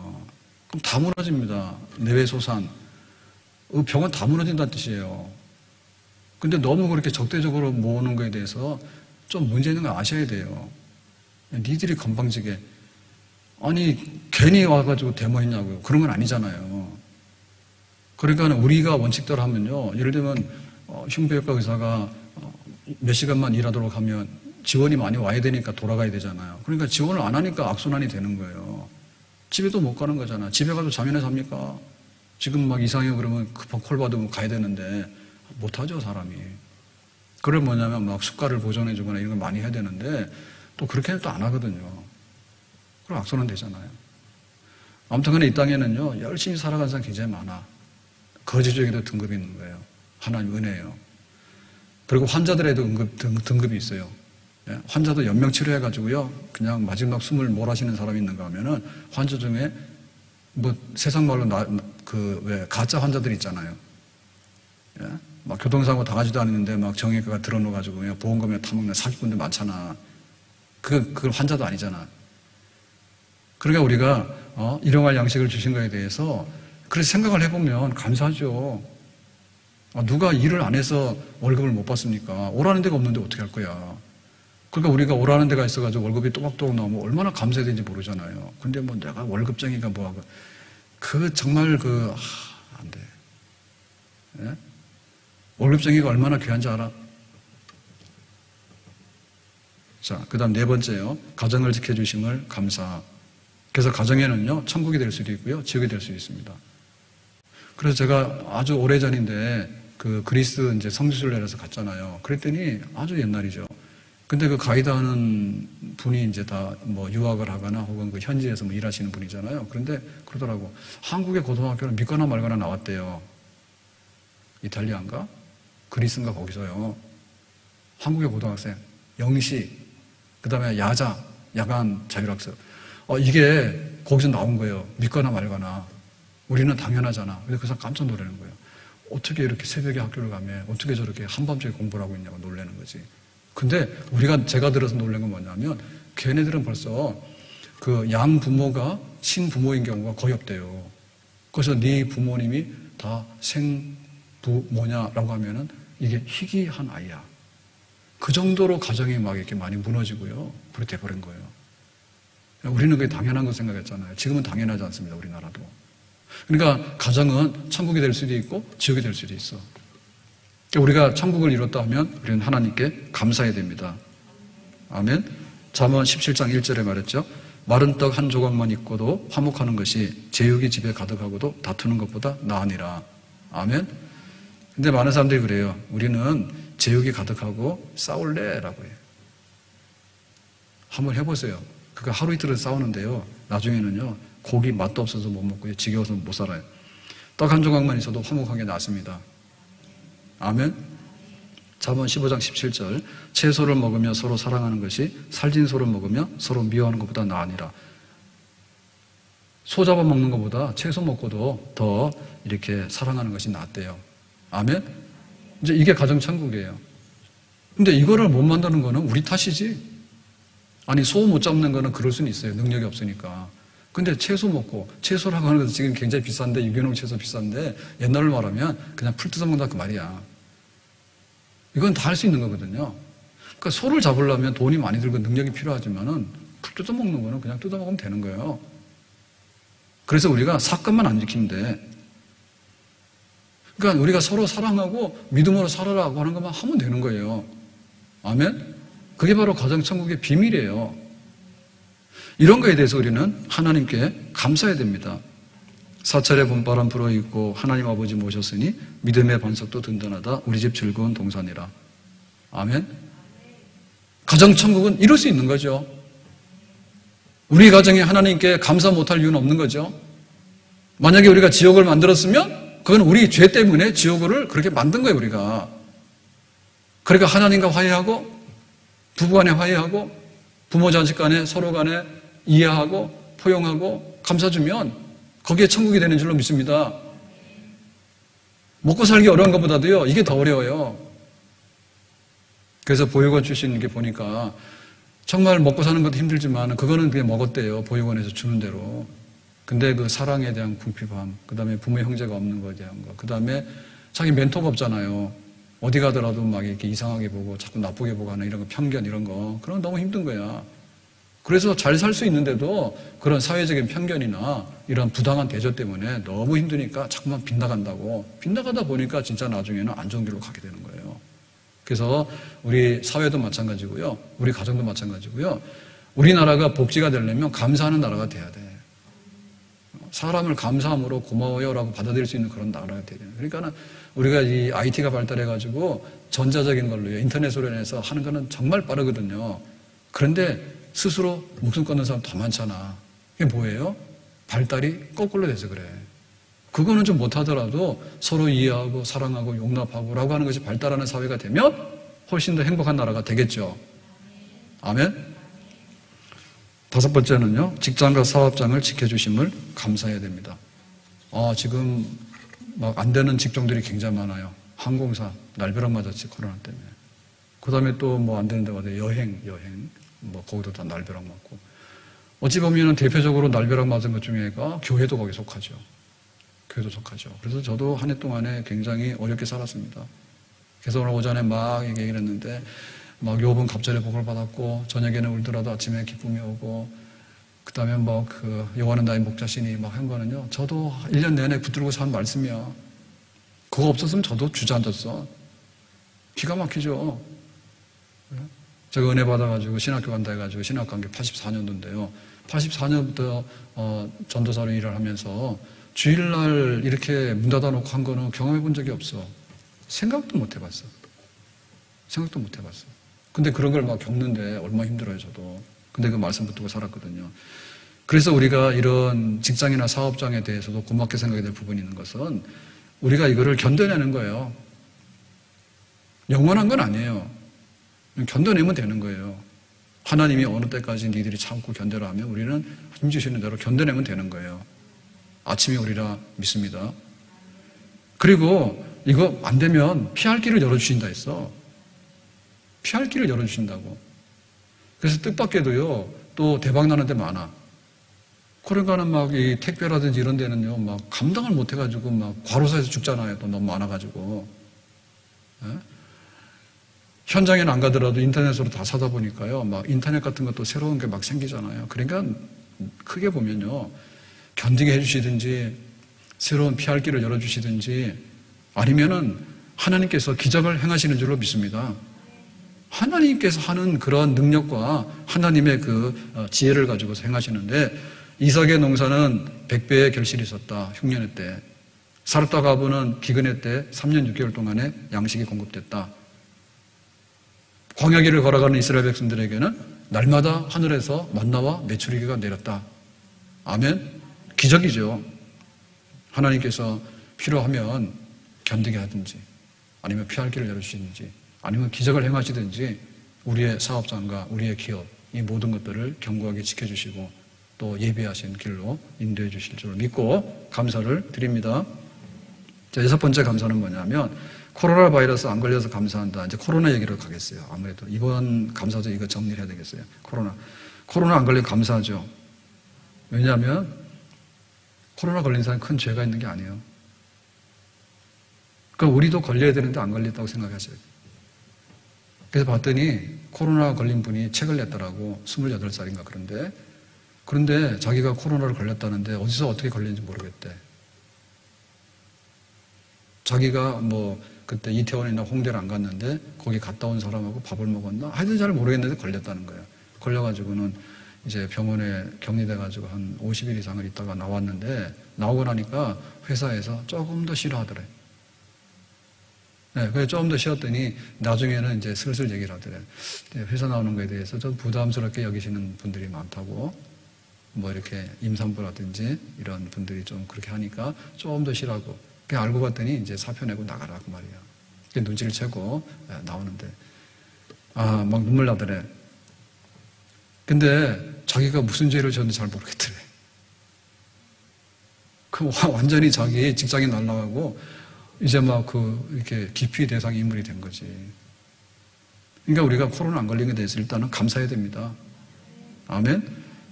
그럼 다 무너집니다. 내외소산. 병원 다 무너진다는 뜻이에요. 근데 너무 그렇게 적대적으로 모으는 거에 대해서 좀 문제 있는 거 아셔야 돼요. 니들이 건방지게. 아니, 괜히 와가지고 데모했냐고요. 그런 건 아니잖아요. 그러니까 우리가 원칙대로 하면요. 예를 들면, 흉부외과 의사가 몇 시간만 일하도록 하면 지원이 많이 와야 되니까 돌아가야 되잖아요. 그러니까 지원을 안 하니까 악순환이 되는 거예요. 집에도 못 가는 거잖아. 집에 가도 잠이나 잡니까? 지금 막 이상해요 그러면 급한 콜 받으면 가야 되는데 못하죠, 사람이. 그걸 뭐냐면 막 수가를 보존해주거나 이런 걸 많이 해야 되는데 또 그렇게는 또 안 하거든요. 그럼 악순환 되잖아요. 아무튼 간에 이 땅에는요, 열심히 살아가는 사람 굉장히 많아. 거지 중에도 등급이 있는 거예요. 하나님 은혜예요. 그리고 환자들에도 등급이 있어요. 예? 환자도 연명 치료해가지고요, 그냥 마지막 숨을 몰아쉬는 사람이 있는가 하면은 환자 중에 뭐 세상 말로 왜 가짜 환자들 있잖아요. 예? 막 교통사고 당하지도 않았는데 막 정형외과가 들어놓아가지고 그냥 보험금에 타먹는 사기꾼들 많잖아. 그건 환자도 아니잖아. 그러니까 우리가 일용할 양식을 주신 거에 대해서 그래서 생각을 해보면 감사하죠. 누가 일을 안 해서 월급을 못 받습니까? 오라는 데가 없는데 어떻게 할 거야. 그러니까 우리가 오라는 데가 있어가지고 월급이 또박또박 나오면 얼마나 감사해야 되는지 모르잖아요. 근데 뭐 내가 월급쟁이가 뭐하고 정말 안 돼. 예? 월급쟁이가 얼마나 귀한지 알아? 자, 그 다음 네 번째요. 가정을 지켜주심을 감사. 그래서 가정에는요, 천국이 될 수도 있고요, 지옥이 될 수도 있습니다. 그래서 제가 아주 오래전인데, 그리스 이제 성지순례에서 갔잖아요. 그랬더니 아주 옛날이죠. 근데 그 가이드 하는 분이 이제 다 뭐 유학을 하거나 혹은 그 현지에서 뭐 일하시는 분이잖아요. 그런데 그러더라고. 한국의 고등학교는 믿거나 말거나 나왔대요. 이탈리아인가? 그리스인가 거기서요. 한국의 고등학생, 영시, 그 다음에 야간 자율학습. 이게 거기서 나온 거예요. 믿거나 말거나. 우리는 당연하잖아. 근데 그 사람 깜짝 놀라는 거예요. 어떻게 이렇게 새벽에 학교를 가면 어떻게 저렇게 한밤중에 공부를 하고 있냐고 놀라는 거지. 근데 제가 들어서 놀란 건 뭐냐면 걔네들은 벌써 그 양부모가 친부모인 경우가 거의 없대요. 그래서 네 부모님이 다 생부모냐라고 하면은 이게 희귀한 아이야. 그 정도로 가정이 막 이렇게 많이 무너지고요. 그렇게 돼버린 거예요. 우리는 그게 당연한 거 생각했잖아요. 지금은 당연하지 않습니다. 우리나라도. 그러니까 가정은 천국이 될 수도 있고 지옥이 될 수도 있어. 우리가 천국을 이뤘다 하면 우리는 하나님께 감사해야 됩니다. 아멘. 잠언 17장 1절에 말했죠. 마른 떡 한 조각만 있고도 화목하는 것이 제육이 집에 가득하고도 다투는 것보다 나으니라. 아멘. 근데 많은 사람들이 그래요. 우리는 제육이 가득하고 싸울래? 라고 해요. 한번 해보세요. 그거 하루 이틀은 싸우는데요. 나중에는요, 고기 맛도 없어서 못 먹고요. 지겨워서 못 살아요. 떡 한 조각만 있어도 화목하게 낫습니다. 아멘. 잠언 15장 17절. 채소를 먹으며 서로 사랑하는 것이 살진 소를 먹으며 서로 미워하는 것보다 나으니라. 소 잡아 먹는 것보다 채소 먹고도 더 이렇게 사랑하는 것이 낫대요. 아멘. 이제 이게 가정 천국이에요. 근데 이거를 못 만드는 거는 우리 탓이지. 아니, 소 못 잡는 거는 그럴 수는 있어요. 능력이 없으니까. 근데 채소 먹고, 채소라고 하는 것은 지금 굉장히 비싼데, 유기농 채소 비싼데, 옛날로 말하면 그냥 풀 뜯어먹는다 그 말이야. 이건 다 할 수 있는 거거든요. 그러니까 소를 잡으려면 돈이 많이 들고 능력이 필요하지만은 풀 뜯어먹는 거는 그냥 뜯어먹으면 되는 거예요. 그래서 우리가 사건만 안 지키면 돼. 그러니까 우리가 서로 사랑하고 믿음으로 살아라고 하는 것만 하면 되는 거예요. 아멘? 그게 바로 가정천국의 비밀이에요. 이런 거에 대해서 우리는 하나님께 감사해야 됩니다. 사찰의 봄바람 불어있고 하나님 아버지 모셨으니 믿음의 반석도 든든하다. 우리 집 즐거운 동산이라. 아멘. 가정천국은 이룰 수 있는 거죠. 우리 가정에 하나님께 감사 못할 이유는 없는 거죠. 만약에 우리가 지옥을 만들었으면 그건 우리 죄 때문에 지옥을 그렇게 만든 거예요, 우리가. 그러니까 하나님과 화해하고 부부간에 화해하고 부모 자식 간에 서로 간에 이해하고 포용하고 감사 주면 거기에 천국이 되는 줄로 믿습니다. 먹고 살기 어려운 것보다도요, 이게 더 어려워요. 그래서 보육원 출신 게 보니까 정말 먹고 사는 것도 힘들지만 그거는 그냥 먹었대요. 보육원에서 주는 대로. 근데 그 사랑에 대한 궁핍함, 그 다음에 부모 형제가 없는 것에 대한 거, 그 다음에 자기 멘토가 없잖아요. 어디 가더라도 막 이렇게 이상하게 보고 자꾸 나쁘게 보고 하는 이런 거, 편견 이런 거. 그런 거 너무 힘든 거야. 그래서 잘 살 수 있는데도 그런 사회적인 편견이나 이런 부당한 대접 때문에 너무 힘드니까 자꾸만 빗나간다고. 빗나가다 보니까 진짜 나중에는 안 좋은 길로 가게 되는 거예요. 그래서 우리 사회도 마찬가지고요. 우리 가정도 마찬가지고요. 우리나라가 복지가 되려면 감사하는 나라가 돼야 돼. 사람을 감사함으로 고마워요라고 받아들일 수 있는 그런 나라가 돼야 돼요. 그러니까 우리가 이 IT가 발달해가지고 전자적인 걸로요. 인터넷으로 인해서 하는 거는 정말 빠르거든요. 그런데 스스로 목숨 끊는 사람 더 많잖아. 이게 뭐예요? 발달이 거꾸로 돼서 그래. 그거는 좀 못하더라도 서로 이해하고 사랑하고 용납하고 라고 하는 것이 발달하는 사회가 되면 훨씬 더 행복한 나라가 되겠죠. 아멘? 다섯 번째는요, 직장과 사업장을 지켜주심을 감사해야 됩니다. 지금 막 안 되는 직종들이 굉장히 많아요. 항공사, 날벼락 맞았지, 코로나 때문에. 그 다음에 또 뭐 안 되는 데가 어디 여행. 뭐 거기도 다 날벼락 맞고. 어찌 보면 대표적으로 날벼락 맞은 것 중에가 교회도 거기 속하죠. 교회도 속하죠. 그래서 저도 한 해 동안에 굉장히 어렵게 살았습니다. 그래서 오늘 오전에 막 얘기를 했는데, 막 욥은 갑절에 복을 받았고, 저녁에는 울더라도 아침에 기쁨이 오고, 그 다음에 뭐 여호와는 나의 목자시니 막 한 거는요, 저도 1년 내내 붙들고 산 말씀이야. 그거 없었으면 저도 주저앉았어. 기가 막히죠. 제가 은혜 받아가지고 신학교 간다 해가지고 신학 간 게 84년도인데요. 84년부터 전도사로 일을 하면서 주일날 이렇게 문 닫아놓고 한 거는 경험해 본 적이 없어. 생각도 못 해봤어. 근데 그런 걸 막 겪는데 얼마나 힘들어요, 저도. 근데 그 말씀 붙들고 살았거든요. 그래서 우리가 이런 직장이나 사업장에 대해서도 고맙게 생각해야 될 부분이 있는 것은 우리가 이거를 견뎌내는 거예요. 영원한 건 아니에요. 견뎌내면 되는 거예요. 하나님이 어느 때까지 니들이 참고 견뎌라 하면 우리는 힘주시는 대로 견뎌내면 되는 거예요. 아침이 오리라 믿습니다. 그리고 이거 안 되면 피할 길을 열어주신다 했어. 피할 길을 열어주신다고. 그래서 뜻밖에도요, 또 대박 나는 데 많아. 그러니까는 막 이 택배라든지 이런 데는요, 막 감당을 못 해가지고 막 과로사에서 죽잖아요. 또 너무 많아가지고. 예? 현장에는 안 가더라도 인터넷으로 다 사다 보니까요, 막 인터넷 같은 것도 새로운 게 막 생기잖아요. 그러니까 크게 보면요, 견디게 해주시든지, 새로운 피할 길을 열어주시든지, 아니면은 하나님께서 기적을 행하시는 줄로 믿습니다. 하나님께서 하는 그런 능력과 하나님의 그 지혜를 가지고서 행하시는데, 이삭의 농사는 100배의 결실이 있었다. 흉년의 때. 사르타 가부는 기근의 때 3년 6개월 동안에 양식이 공급됐다. 광야길을 걸어가는 이스라엘 백성들에게는 날마다 하늘에서 만나와 메추리기가 내렸다. 아멘. 기적이죠. 하나님께서 필요하면 견디게 하든지, 아니면 피할 길을 열어주시든지, 아니면 기적을 행하시든지, 우리의 사업장과 우리의 기업, 이 모든 것들을 견고하게 지켜주시고 또 예비하신 길로 인도해 주실 줄 믿고 감사를 드립니다. 자, 여섯 번째 감사는 뭐냐면, 코로나 바이러스 안 걸려서 감사한다. 이제 코로나 얘기로 가겠어요. 아무래도 이번 감사도 이거 정리를 해야 되겠어요. 코로나 안 걸려 감사하죠. 왜냐하면 코로나 걸린 사람이 큰 죄가 있는 게 아니에요. 그러니까 우리도 걸려야 되는데 안 걸렸다고 생각하셔야 돼요. 그래서 봤더니 코로나 걸린 분이 책을 냈더라고. 28살인가 그런데 자기가 코로나를 걸렸다는데 어디서 어떻게 걸렸는지 모르겠대. 자기가 뭐 그때 이태원이나 홍대를 안 갔는데 거기 갔다 온 사람하고 밥을 먹었나? 하여튼 잘 모르겠는데 걸렸다는 거예요. 걸려가지고는 이제 병원에 격리돼가지고 한 50일 이상을 있다가 나왔는데 나오고 나니까 회사에서 조금 더 싫어하더래. 네, 그래서 조금 더 쉬었더니 나중에는 이제 슬슬 얘기를 하더래. 회사 나오는 거에 대해서 좀 부담스럽게 여기시는 분들이 많다고. 뭐 이렇게 임산부라든지 이런 분들이 좀 그렇게 하니까 조금 더 싫어하고. 그냥 알고 봤더니 이제 사표 내고 나가라 그 말이야. 눈치를 채고 나오는데 막 눈물 나더래. 근데 자기가 무슨 죄를 졌는지 잘 모르겠더래. 그 완전히 자기 직장이 날아가고 이제 막 이렇게 기피 대상 인물이 된 거지. 그러니까 우리가 코로나 안 걸린 게 대해서 일단은 감사해야 됩니다. 아멘.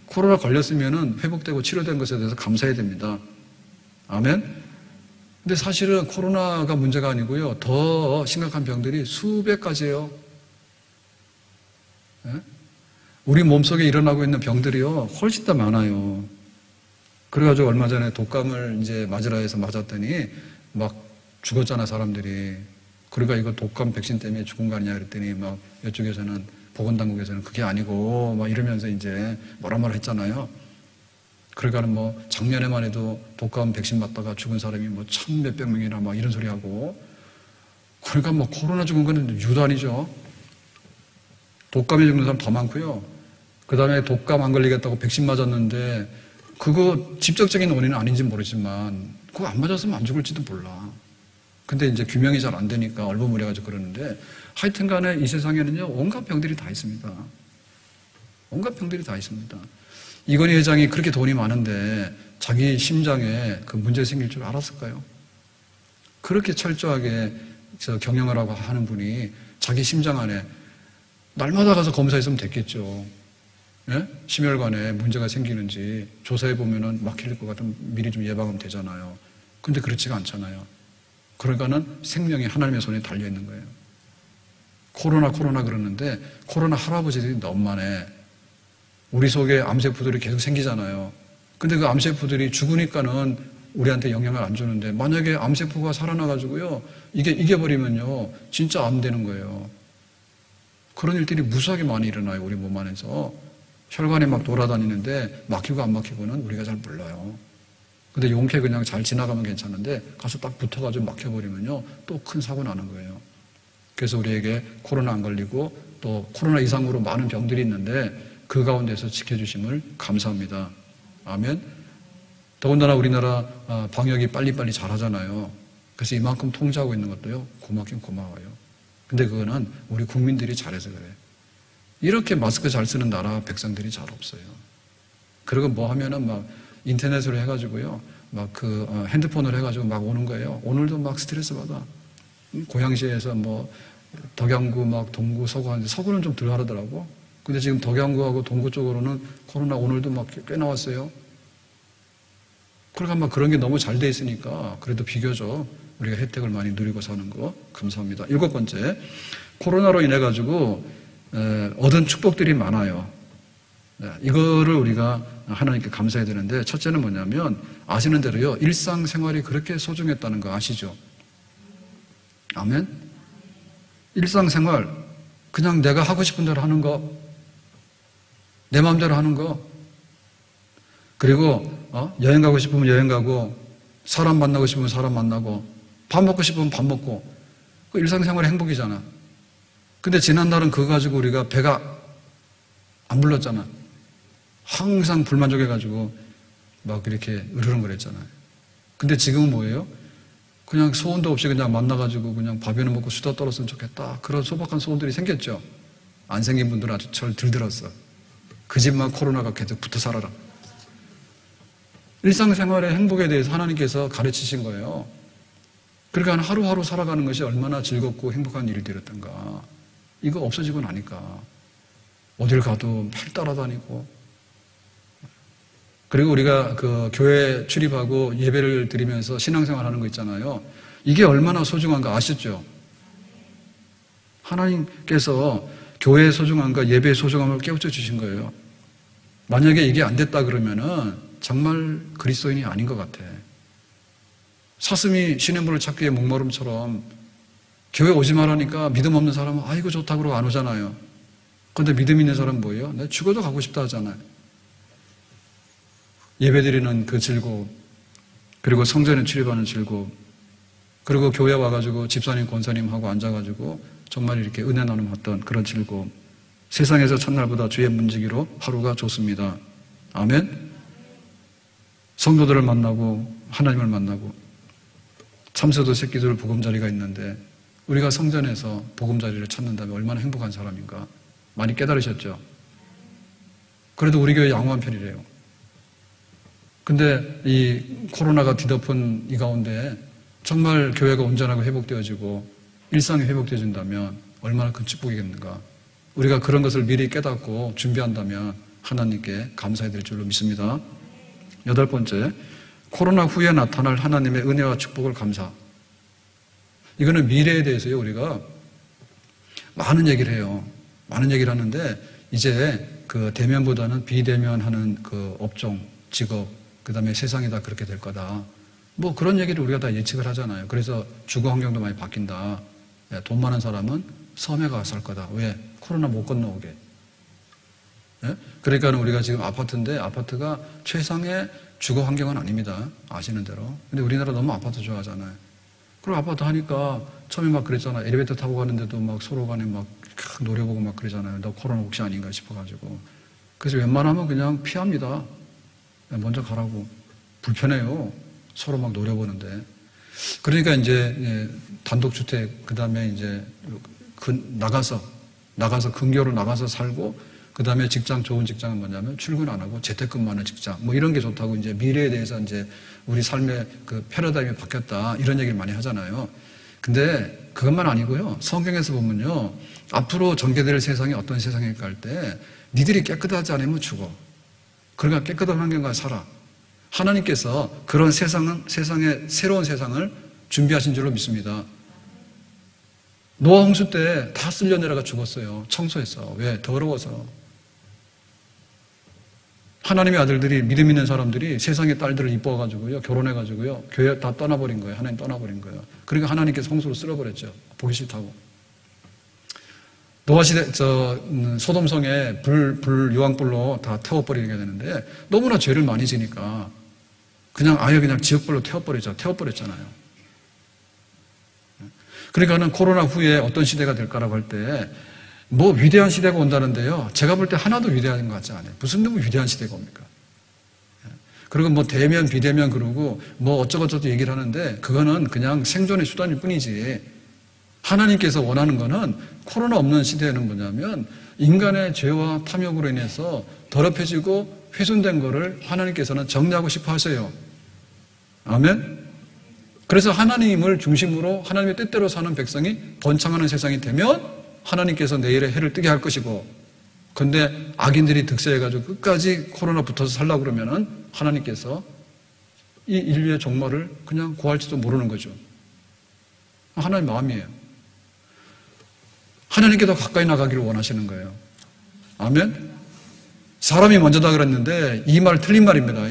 코로나 걸렸으면은 회복되고 치료된 것에 대해서 감사해야 됩니다. 아멘. 근데 사실은 코로나가 문제가 아니고요. 더 심각한 병들이 수백 가지예요. 네? 우리 몸속에 일어나고 있는 병들이요. 훨씬 더 많아요. 그래가지고 얼마 전에 독감을 이제 맞으라 해서 맞았더니 막 죽었잖아, 사람들이. 그러니까 이거 독감 백신 때문에 죽은 거 아니냐 그랬더니 막 이쪽에서는 보건당국에서는 그게 아니고 막 이러면서 이제 뭐라 했잖아요. 그러니까는 뭐 작년에만 해도 독감 백신 맞다가 죽은 사람이 뭐 1,000몇백 명이나 막 이런 소리 하고. 그러니까 뭐 코로나 죽은 거는 유도 아니죠. 독감에 죽는 사람 더 많고요. 그 다음에 독감 안 걸리겠다고 백신 맞았는데 그거 직접적인 원인은 아닌지 모르지만 그거 안 맞았으면 안 죽을지도 몰라. 근데 이제 규명이 잘 안 되니까 얼버무려가지고 그러는데 하여튼 간에 이 세상에는요 온갖 병들이 다 있습니다. 온갖 병들이 다 있습니다. 이건희 회장이 그렇게 돈이 많은데 자기 심장에 그 문제 생길 줄 알았을까요? 그렇게 철저하게 경영을 하고 하는 분이 자기 심장 안에 날마다 가서 검사했으면 됐겠죠. 예? 심혈관에 문제가 생기는지 조사해보면은 막힐 것 같으면 미리 좀 예방하면 되잖아요. 근데 그렇지가 않잖아요. 그러니까는 생명이 하나님의 손에 달려있는 거예요. 코로나 그러는데 코로나 할아버지들이 너무 많아. 우리 속에 암세포들이 계속 생기잖아요. 근데 그 암세포들이 죽으니까는 우리한테 영향을 안 주는데 만약에 암세포가 살아나가지고요 이게 이겨버리면요 진짜 암 되는 거예요. 그런 일들이 무수하게 많이 일어나요. 우리 몸 안에서. 혈관이 막 돌아다니는데 막히고 안 막히고는 우리가 잘 몰라요. 근데 용케 그냥 잘 지나가면 괜찮은데 가서 딱 붙어가지고 막혀버리면요 또 큰 사고 나는 거예요. 그래서 우리에게 코로나 안 걸리고 또 코로나 이상으로 많은 병들이 있는데 그 가운데서 지켜주심을 감사합니다. 아멘. 더군다나 우리나라 방역이 빨리빨리 잘하잖아요. 그래서 이만큼 통제하고 있는 것도요 고맙긴 고마워요. 근데 그거는 우리 국민들이 잘해서 그래요. 이렇게 마스크 잘 쓰는 나라 백성들이 잘 없어요. 그리고 뭐 하면은 막 인터넷으로 해가지고요 막 핸드폰으로 해가지고 막 오는 거예요. 오늘도 막 스트레스 받아. 고양시에서 뭐 덕양구 막 동구 서구 하는데 서구는 좀 덜 하더라고. 근데 지금 덕양구하고 동구 쪽으로는 코로나 오늘도 막 꽤 나왔어요. 그러니까 막 그런 게 너무 잘 돼 있으니까 그래도 비교적 우리가 혜택을 많이 누리고 사는 거 감사합니다. 7번째, 코로나로 인해 가지고 얻은 축복들이 많아요. 이거를 우리가 하나님께 감사해야 되는데 첫째는 뭐냐면 아시는 대로요 일상생활이 그렇게 소중했다는 거 아시죠? 아멘. 일상생활 그냥 내가 하고 싶은 대로 하는 거, 내 마음대로 하는 거, 그리고 여행 가고 싶으면 여행 가고, 사람 만나고 싶으면 사람 만나고, 밥 먹고 싶으면 밥 먹고, 그 일상생활의 행복이잖아. 근데 지난날은 그거 가지고 우리가 배가 안 불렀잖아. 항상 불만족해가지고 막 이렇게 으르렁거렸잖아요. 근데 지금은 뭐예요? 그냥 소원도 없이 그냥 만나가지고 그냥 밥이나 먹고 수다 떨었으면 좋겠다. 그런 소박한 소원들이 생겼죠. 안 생긴 분들은 아주 절 들들었어. 그 집만 코로나가 계속 붙어 살아라. 일상생활의 행복에 대해서 하나님께서 가르치신 거예요. 그러니까 하루하루 살아가는 것이 얼마나 즐겁고 행복한 일들이었던가. 이거 없어지고 나니까 어딜 가도 말 따라다니고. 그리고 우리가 그 교회 출입하고 예배를 드리면서 신앙생활 하는 거 있잖아요. 이게 얼마나 소중한가 아시죠? 하나님께서 교회의 소중함과 예배의 소중함을 깨우쳐 주신 거예요. 만약에 이게 안 됐다 그러면은 정말 그리스도인이 아닌 것 같아. 사슴이 시냇물을 찾기에 목마름처럼 교회 오지 말라니까 믿음 없는 사람은 아이고 좋다 그러고 안 오잖아요. 그런데 믿음 있는 사람은 뭐예요? 내가 죽어도 가고 싶다 하잖아요. 예배드리는 그 즐거움, 그리고 성전에 출입하는 즐거움, 그리고 교회 와가지고 집사님, 권사님하고 앉아가지고 정말 이렇게 은혜 나눔했던 그런 즐거움. 세상에서 첫날보다 주의 문지기로 하루가 좋습니다. 아멘. 성도들을 만나고 하나님을 만나고 참새도 새끼들 보금자리가 있는데 우리가 성전에서 보금자리를 찾는다면 얼마나 행복한 사람인가 많이 깨달으셨죠? 그래도 우리 교회 양호한 편이래요. 근데 이 코로나가 뒤덮은 이 가운데 정말 교회가 온전하고 회복되어지고 일상이 회복되어진다면 얼마나 큰 축복이겠는가. 우리가 그런 것을 미리 깨닫고 준비한다면 하나님께 감사해야 될 줄로 믿습니다. 8번째, 코로나 후에 나타날 하나님의 은혜와 축복을 감사. 이거는 미래에 대해서요, 우리가 많은 얘기를 해요. 많은 얘기를 하는데 이제 그 대면보다는 비대면하는 그 업종, 직업, 그 다음에 세상이 다 그렇게 될 거다. 뭐 그런 얘기를 우리가 다 예측을 하잖아요. 그래서 주거 환경도 많이 바뀐다. 돈 많은 사람은 섬에 가서 살 거다. 왜? 코로나 못 건너오게. 그러니까 우리가 지금 아파트인데 아파트가 최상의 주거 환경은 아닙니다. 아시는 대로. 근데 우리나라 너무 아파트 좋아하잖아요. 그리고 아파트 하니까 처음에 막 그랬잖아요. 엘리베이터 타고 가는데도 막 서로 간에 막 노려보고 막 그러잖아요. 너 코로나 혹시 아닌가 싶어가지고. 그래서 웬만하면 그냥 피합니다. 먼저 가라고. 불편해요. 서로 막 노려보는데. 그러니까 이제 단독주택, 그 다음에 이제 나가서 근교로 나가서 살고, 그 다음에 직장, 좋은 직장은 뭐냐면 출근 안 하고 재택근무하는 직장, 뭐 이런 게 좋다고 이제 미래에 대해서 이제 우리 삶의 그 패러다임이 바뀌었다. 이런 얘기를 많이 하잖아요. 근데 그것만 아니고요. 성경에서 보면요. 앞으로 전개될 세상이 어떤 세상일까 할 때 니들이 깨끗하지 않으면 죽어. 그러니까 깨끗한 환경과 살아. 하나님께서 그런 세상의 새로운 세상을 준비하신 줄로 믿습니다. 노아 홍수 때 다 쓸려 내려가 죽었어요. 청소해서. 왜? 더러워서. 하나님의 아들들이, 믿음 있는 사람들이 세상의 딸들을 이뻐가지고요, 결혼해가지고요, 교회 다 떠나버린 거예요. 하나님 떠나버린 거예요. 그러니까 하나님께서 홍수로 쓸어버렸죠. 보기 싫다고. 노아 시대, 소돔성에 유황불로 다 태워버리게 되는데, 너무나 죄를 많이 지니까, 아예 그냥 지옥불로 태워버렸잖아요. 그러니까는 코로나 후에 어떤 시대가 될까라고 할 때, 뭐 위대한 시대가 온다는데요. 제가 볼 때 하나도 위대한 것 같지 않아요. 무슨 놈의 위대한 시대가 옵니까? 그리고 뭐 대면, 비대면 그러고 뭐 어쩌고저쩌고 얘기를 하는데 그거는 그냥 생존의 수단일 뿐이지. 하나님께서 원하는 거는 코로나 없는 시대에는 뭐냐면 인간의 죄와 탐욕으로 인해서 더럽혀지고 훼손된 거를 하나님께서는 정리하고 싶어 하세요. 아멘? 그래서 하나님을 중심으로 하나님의 뜻대로 사는 백성이 번창하는 세상이 되면 하나님께서 내일의 해를 뜨게 할 것이고, 근데 악인들이 득세해가지고 끝까지 코로나 붙어서 살려고 그러면은 하나님께서 이 인류의 종말을 그냥 고할지도 모르는 거죠. 하나님 마음이에요. 하나님께 더 가까이 나가기를 원하시는 거예요. 아멘? 사람이 먼저다 그랬는데 이 말 틀린 말입니다.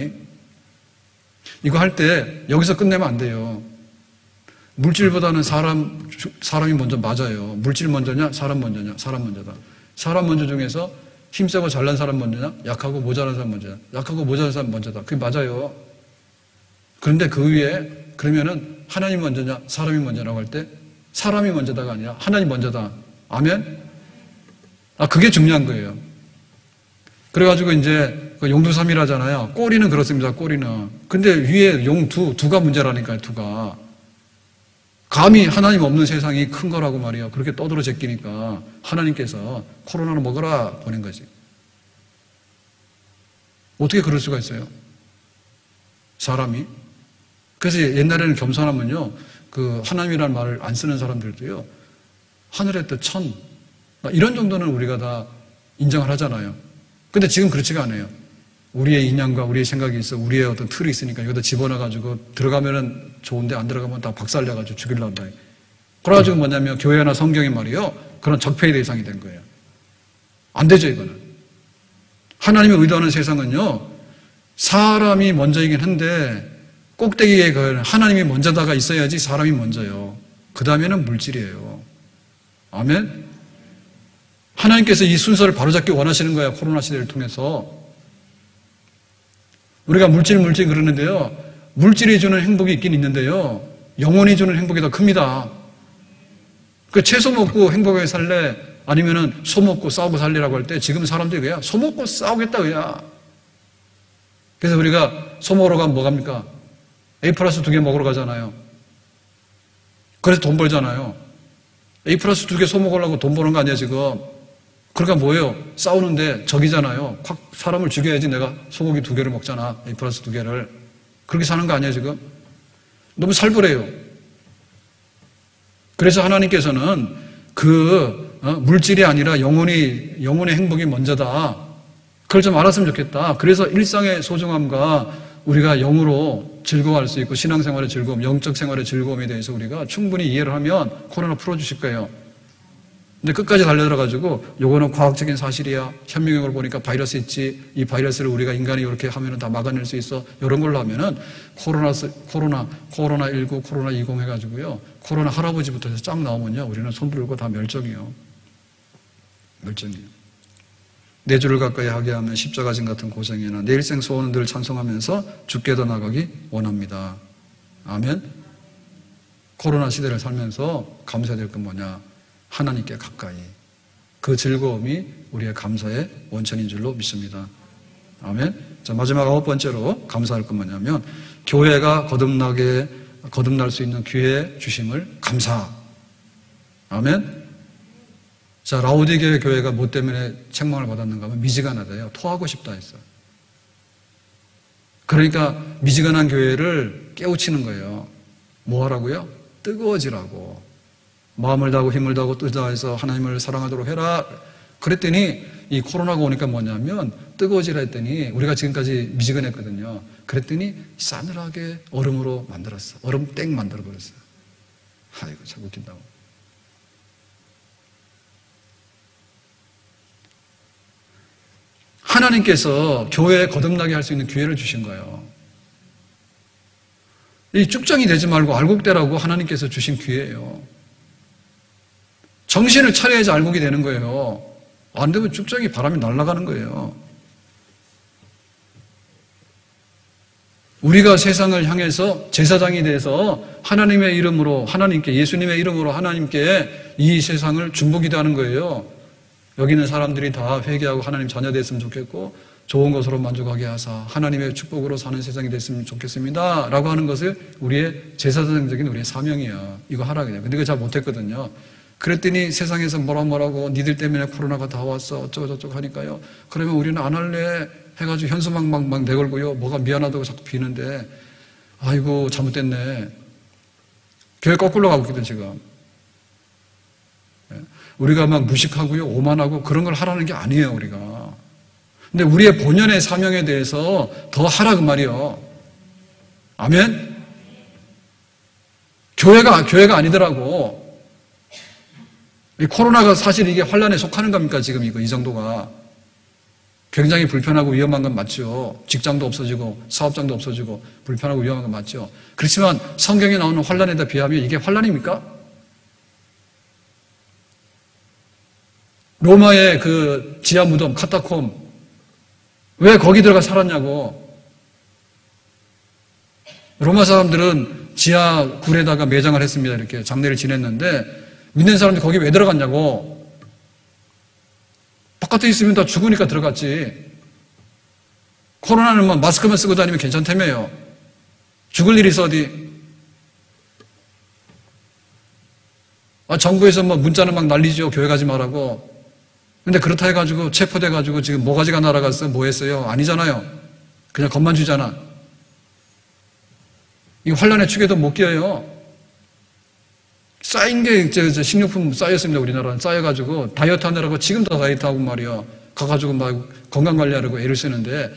이거 할 때 여기서 끝내면 안 돼요. 물질보다는 사람이 먼저 맞아요. 물질 먼저냐? 사람 먼저냐? 사람 먼저다. 사람 먼저 중에서 힘세고 잘난 사람 먼저냐? 약하고 모자란 사람 먼저냐? 약하고 모자란 사람 먼저다. 그게 맞아요. 그런데 그 위에 그러면은 하나님 먼저냐? 사람이 먼저라고 할 때 사람이 먼저다가 아니라 하나님 먼저다. 아멘? 그게 중요한 거예요. 그래가지고 이제 용두삼일하잖아요. 꼬리는 그렇습니다. 꼬리는. 근데 위에 두가 문제라니까요. 두가. 감히 하나님 없는 세상이 큰 거라고 말이에요. 그렇게 떠들어 제끼니까 하나님께서 코로나를 먹어라 보낸 거지. 어떻게 그럴 수가 있어요? 사람이. 그래서 옛날에는 겸손하면요, 하나님이라는 말을 안 쓰는 사람들도요, 하늘의 뜻, 천, 이런 정도는 우리가 다 인정을 하잖아요. 근데 지금 그렇지가 않아요. 우리의 인양과 우리의 생각이 있어, 우리의 어떤 틀이 있으니까 여기다 집어넣어가지고 들어가면은 좋은데 안 들어가면 다 박살내가지고 죽이려고 한다. 그래가지고 뭐냐면 교회나 성경이 말이요, 그런 적폐의 대상이 된 거예요. 안 되죠, 이거는. 하나님이 의도하는 세상은요, 사람이 먼저이긴 한데 꼭대기에 하나님이 먼저다가 있어야지 사람이 먼저요. 그 다음에는 물질이에요. 아멘? 하나님께서 이 순서를 바로잡기 원하시는 거예요. 코로나 시대를 통해서. 우리가 물질 그러는데요. 물질이 주는 행복이 있긴 있는데요. 영혼이 주는 행복이 더 큽니다. 그 채소 먹고 행복하게 살래? 아니면은 소 먹고 싸우고 살래라고 할 때 지금 사람들이 그야 소 먹고 싸우겠다 그야. 그래서 우리가 소 먹으러 가면 뭐 갑니까? A 플러스 2개 먹으러 가잖아요. 그래서 돈 벌잖아요. A 플러스 2개 소 먹으려고 돈 버는 거 아니야 지금. 그러니까 뭐예요? 싸우는데 적이잖아요. 확 사람을 죽여야지 내가 소고기 2개를 먹잖아. A 플러스 2개를. 그렇게 사는 거 아니야 지금? 너무 살벌해요. 그래서 하나님께서는 물질이 아니라 영혼의 행복이 먼저다. 그걸 좀 알았으면 좋겠다. 그래서 일상의 소중함과 우리가 영으로 즐거워할 수 있고 신앙생활의 즐거움, 영적 생활의 즐거움에 대해서 우리가 충분히 이해를 하면 코로나 풀어주실 거예요. 근데 끝까지 달려들어가지고 요거는 과학적인 사실이야. 현미경으로 보니까 바이러스 있지. 이 바이러스를 우리가 인간이 이렇게 하면은 다 막아낼 수 있어. 이런 걸로 하면은 코로나19, 코로나20 해가지고요. 코로나 할아버지부터 해서 쫙 나오면요. 우리는 손 들고 다 멸종이에요. 멸종이에요. 내 주를 가까이 하게 하면 십자가진 같은 고생이나 내 일생 소원들을 찬송하면서 죽게 더 나가기 원합니다. 아멘. 코로나 시대를 살면서 감사될 건 뭐냐? 하나님께 가까이. 그 즐거움이 우리의 감사의 원천인 줄로 믿습니다. 아멘. 자, 마지막 9번째로 감사할 건 뭐냐면 교회가 거듭날 수 있는 기회 주심을 감사. 아멘. 자, 라오디게의 교회가 뭐 때문에 책망을 받았는가 하면 미지근하대요. 토하고 싶다 했어요. 그러니까 미지근한 교회를 깨우치는 거예요. 뭐 하라고요? 뜨거워지라고. 마음을 다하고 힘을 다하고 뜻을 다해서 하나님을 사랑하도록 해라. 그랬더니 이 코로나가 오니까 뭐냐면 뜨거워지라 했더니 우리가 지금까지 미지근했거든요. 그랬더니 싸늘하게 얼음으로 만들었어. 얼음 땡 만들어버렸어요. 아이고 참 웃긴다고. 하나님께서 교회에 거듭나게 할 수 있는 기회를 주신 거예요. 이 쭉정이 되지 말고 알곡되라고 하나님께서 주신 기회예요. 정신을 차려야지 알곡이 되는 거예요. 안 되면 쭉정이 바람이 날아가는 거예요. 우리가 세상을 향해서 제사장이 돼서 하나님의 이름으로 하나님께 예수님의 이름으로 하나님께 이 세상을 중보기도하는 거예요. 여기 있는 사람들이 다 회개하고 하나님 자녀 됐으면 좋겠고 좋은 것으로 만족하게 하사 하나님의 축복으로 사는 세상이 됐으면 좋겠습니다 라고 하는 것을 우리의 제사장적인 우리의 사명이야. 이거 하라 그냥. 근데 그거 잘 못했거든요. 그랬더니 세상에서 뭐라고 니들 때문에 코로나가 다 왔어 어쩌고저쩌고 하니까요. 그러면 우리는 안 할래 해가지고 현수막 막 내걸고요. 뭐가 미안하다고 자꾸 비는데 아이고 잘못됐네. 교회 거꾸로 가고 있거든 지금. 우리가 막 무식하고요, 오만하고 그런 걸 하라는 게 아니에요, 우리가. 근데 우리의 본연의 사명에 대해서 더 하라 그 말이요. 아멘? 교회가 아니더라고. 이 코로나가 사실 이게 환란에 속하는 겁니까, 지금 이 정도가. 굉장히 불편하고 위험한 건 맞죠. 직장도 없어지고, 사업장도 없어지고, 불편하고 위험한 건 맞죠. 그렇지만 성경에 나오는 환란에다 비하면 이게 환란입니까? 로마의 그 지하 무덤, 카타콤. 왜 거기 들어가 살았냐고. 로마 사람들은 지하 굴에다가 매장을 했습니다. 이렇게 장례를 지냈는데 믿는 사람들이 거기 왜 들어갔냐고. 바깥에 있으면 다 죽으니까 들어갔지. 코로나는 뭐 마스크만 쓰고 다니면 괜찮다며요. 죽을 일이 있어 어디. 정부에서 뭐 문자는 막 날리죠. 교회 가지 말라고. 근데 그렇다 해가지고 체포돼가지고 지금 모가지가 날아갔어? 뭐 했어요? 아니잖아요. 그냥 겁만 주잖아. 이 환란의 축에도 못 끼어요. 쌓인 게 식료품 쌓였습니다. 우리나라는 쌓여가지고 다이어트 하느라고 지금 다 다이어트하고 말이요. 가가지고 막 건강관리하려고 애를 쓰는데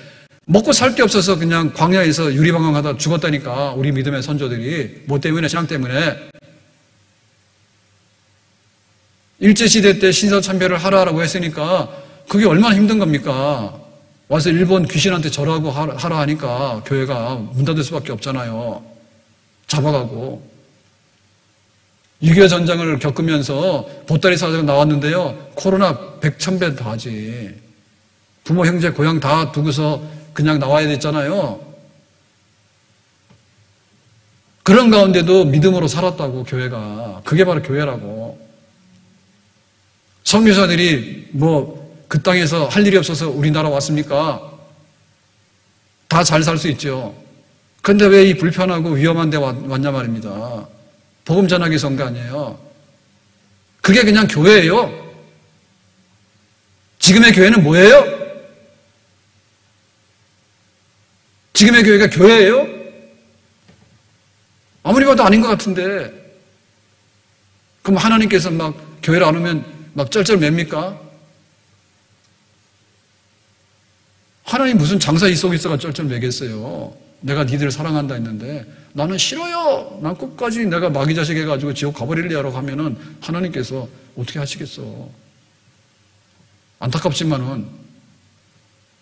먹고 살 게 없어서 그냥 광야에서 유리방황하다 죽었다니까. 우리 믿음의 선조들이. 뭐 때문에? 신앙 때문에. 일제시대 때 신사참배를 하라고 했으니까 그게 얼마나 힘든 겁니까? 와서 일본 귀신한테 절하고 하라 하니까 교회가 문 닫을 수밖에 없잖아요. 잡아가고. 6.25 전쟁을 겪으면서 보따리 사자가 나왔는데요. 코로나 100,000배 더하지. 부모, 형제, 고향 다 두고서 그냥 나와야 됐잖아요. 그런 가운데도 믿음으로 살았다고, 교회가. 그게 바로 교회라고. 선교사들이 그 땅에서 할 일이 없어서 우리나라 왔습니까? 다 잘 살 수 있죠. 그런데 왜 이 불편하고 위험한 데 왔냐 말입니다. 복음 전하기 위해서 온 거 아니에요. 그게 그냥 교회예요. 지금의 교회는 뭐예요? 지금의 교회가 교회예요? 아무리 봐도 아닌 것 같은데. 그럼 하나님께서 막 교회를 안 오면 막 쩔쩔 맵니까? 하나님 무슨 장사 이속 있어가 쩔쩔 매겠어요. 내가 니들을 사랑한다 했는데 나는 싫어요. 난 끝까지 내가 마귀 자식 해가지고 지옥 가버릴래라고 하면은 하나님께서 어떻게 하시겠어. 안타깝지만은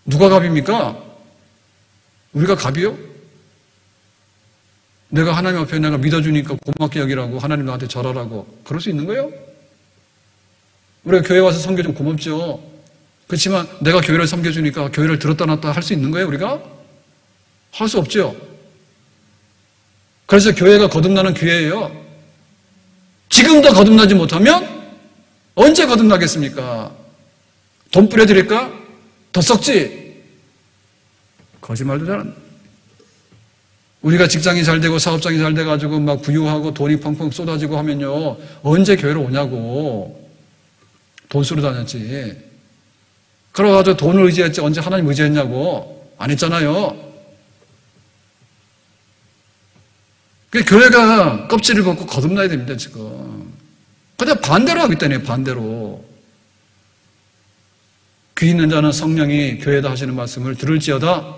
누가 갑입니까? 우리가 갑이요? 내가 하나님 앞에 내가 믿어주니까 고맙게 여기라고 하나님 나한테 절하라고 그럴 수 있는 거예요? 우리가 교회 와서 섬겨 좀 고맙죠. 그렇지만 내가 교회를 섬겨주니까 교회를 들었다 놨다 할 수 있는 거예요, 우리가? 할 수 없죠. 그래서 교회가 거듭나는 기회예요. 지금도 거듭나지 못하면 언제 거듭나겠습니까? 돈 뿌려드릴까? 더 썩지? 거짓말도 잘한다. 우리가 직장이 잘 되고 사업장이 잘 돼가지고 막 부유하고 돈이 펑펑 쏟아지고 하면요. 언제 교회로 오냐고. 돈 쓰러 다녔지. 그래가지고 돈을 의지했지 언제 하나님 의지했냐고. 안 했잖아요. 교회가 껍질을 벗고 거듭나야 됩니다, 지금. 근데 반대로 하기 때문에 반대로. 귀 있는 자는 성령이 교회에다 하시는 말씀을 들을지어다.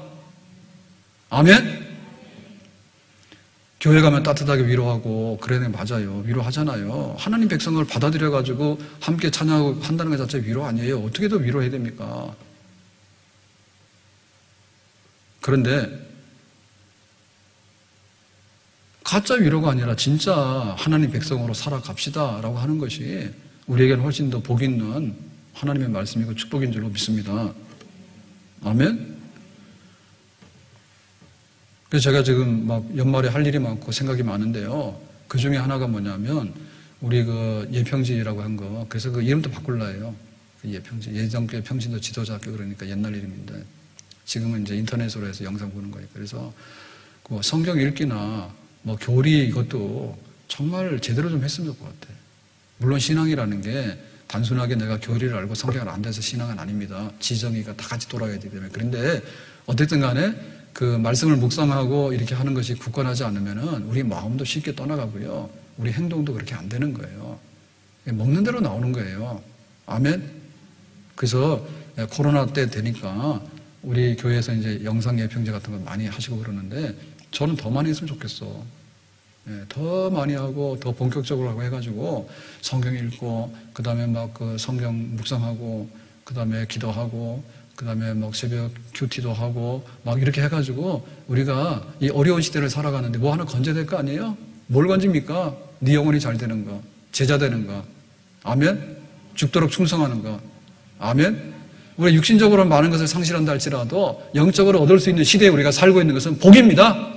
아멘? 교회 가면 따뜻하게 위로하고, 그래, 맞아요. 위로하잖아요. 하나님 백성을 받아들여가지고 함께 찬양하고 한다는 것 자체 위로 아니에요. 어떻게 더 위로해야 됩니까? 그런데, 가짜 위로가 아니라 진짜 하나님 백성으로 살아갑시다 라고 하는 것이 우리에게는 훨씬 더 복 있는 하나님의 말씀이고 축복인 줄로 믿습니다. 아멘? 그래서 제가 지금 막 연말에 할 일이 많고 생각이 많은데요. 그 중에 하나가 뭐냐면 우리 그 예평지라고 한 거. 그래서 그 이름도 바꿀라 해요. 그 예평지. 예전께 평신도 지도자학교 그러니까 옛날 이름인데 지금은 이제 인터넷으로 해서 영상 보는 거예요. 그래서 그 성경 읽기나 뭐 교리 이것도 정말 제대로 좀 했으면 좋을 것 같아요. 물론 신앙이라는 게 단순하게 내가 교리를 알고 성경을 안 돼서 신앙은 아닙니다. 지정의가 다 같이 돌아가야 되기 때문에. 그런데 어쨌든 간에 그 말씀을 묵상하고 이렇게 하는 것이 굳건하지 않으면은 우리 마음도 쉽게 떠나가고요. 우리 행동도 그렇게 안 되는 거예요. 먹는 대로 나오는 거예요. 아멘? 그래서 코로나 때 되니까 우리 교회에서 이제 영상 예평제 같은 거 많이 하시고 그러는데 저는 더 많이 했으면 좋겠어. 더 많이 하고 더 본격적으로 하고 해가지고 성경 읽고 그 다음에 막 그 성경 묵상하고 그 다음에 기도하고 그 다음에 막 새벽 큐티도 하고 막 이렇게 해가지고 우리가 이 어려운 시대를 살아가는데 뭐 하나 건져야 될 거 아니에요? 뭘 건집니까? 네 영혼이 잘 되는 거, 제자 되는 거, 아멘? 죽도록 충성하는 거, 아멘? 우리 육신적으로 많은 것을 상실한다 할지라도 영적으로 얻을 수 있는 시대에 우리가 살고 있는 것은 복입니다.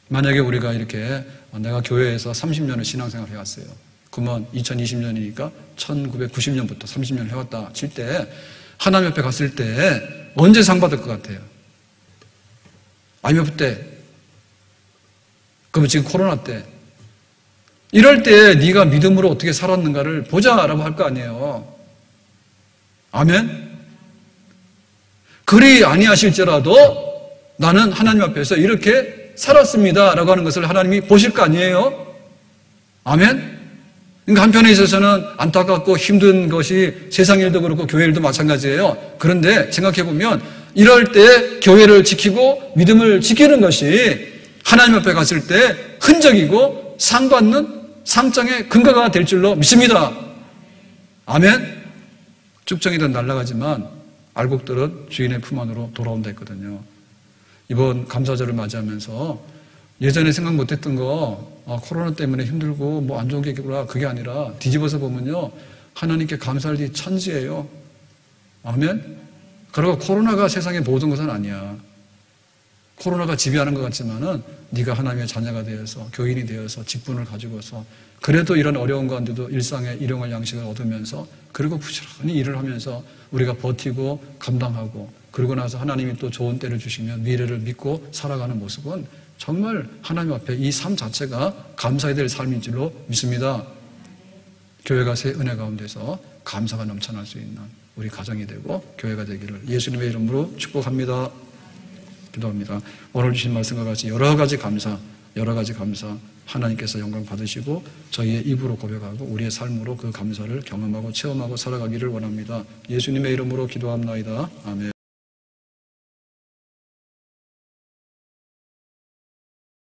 만약에 우리가 이렇게 내가 교회에서 30년을 신앙생활 해왔어요. 그러면 2020년이니까 1990년부터 30년 해왔다 칠 때 하나님 옆에 갔을 때 언제 상 받을 것 같아요? IMF 때? 그러면 지금 코로나 때? 이럴 때 네가 믿음으로 어떻게 살았는가를 보자라고 할 거 아니에요. 아멘? 그리 아니하실지라도 나는 하나님 앞에서 이렇게 살았습니다 라고 하는 것을 하나님이 보실 거 아니에요? 아멘? 그러니까 한편에 있어서는 안타깝고 힘든 것이 세상 일도 그렇고 교회 일도 마찬가지예요. 그런데 생각해보면 이럴 때 교회를 지키고 믿음을 지키는 것이 하나님 앞에 갔을 때 흔적이고 상 받는 상장의 근거가 될 줄로 믿습니다. 아멘? 쭉정이든 날아가지만 알곡들은 주인의 품 안으로 돌아온다 했거든요. 이번 감사절을 맞이하면서 예전에 생각 못했던 거, 코로나 때문에 힘들고 뭐 안 좋은 게 있구나, 그게 아니라 뒤집어서 보면요, 하나님께 감사할 일이 천지예요. 아멘? 그리고 코로나가 세상의 모든 것은 아니야. 코로나가 지배하는 것 같지만은 네가 하나님의 자녀가 되어서, 교인이 되어서, 직분을 가지고서 그래도 이런 어려운 가운데도 일상의 일용할 양식을 얻으면서, 그리고 부지런히 일을 하면서 우리가 버티고 감당하고, 그러고 나서 하나님이 또 좋은 때를 주시면 미래를 믿고 살아가는 모습은 정말 하나님 앞에 이 삶 자체가 감사해야 될 삶인 줄로 믿습니다. 교회가 새 은혜 가운데서 감사가 넘쳐날 수 있는 우리 가정이 되고 교회가 되기를 예수님의 이름으로 축복합니다. 기도합니다. 오늘 주신 말씀과 같이 여러 가지 감사 하나님께서 영광 받으시고 저희의 입으로 고백하고 우리의 삶으로 그 감사를 경험하고 체험하고 살아가기를 원합니다. 예수님의 이름으로 기도합나이다. 아멘.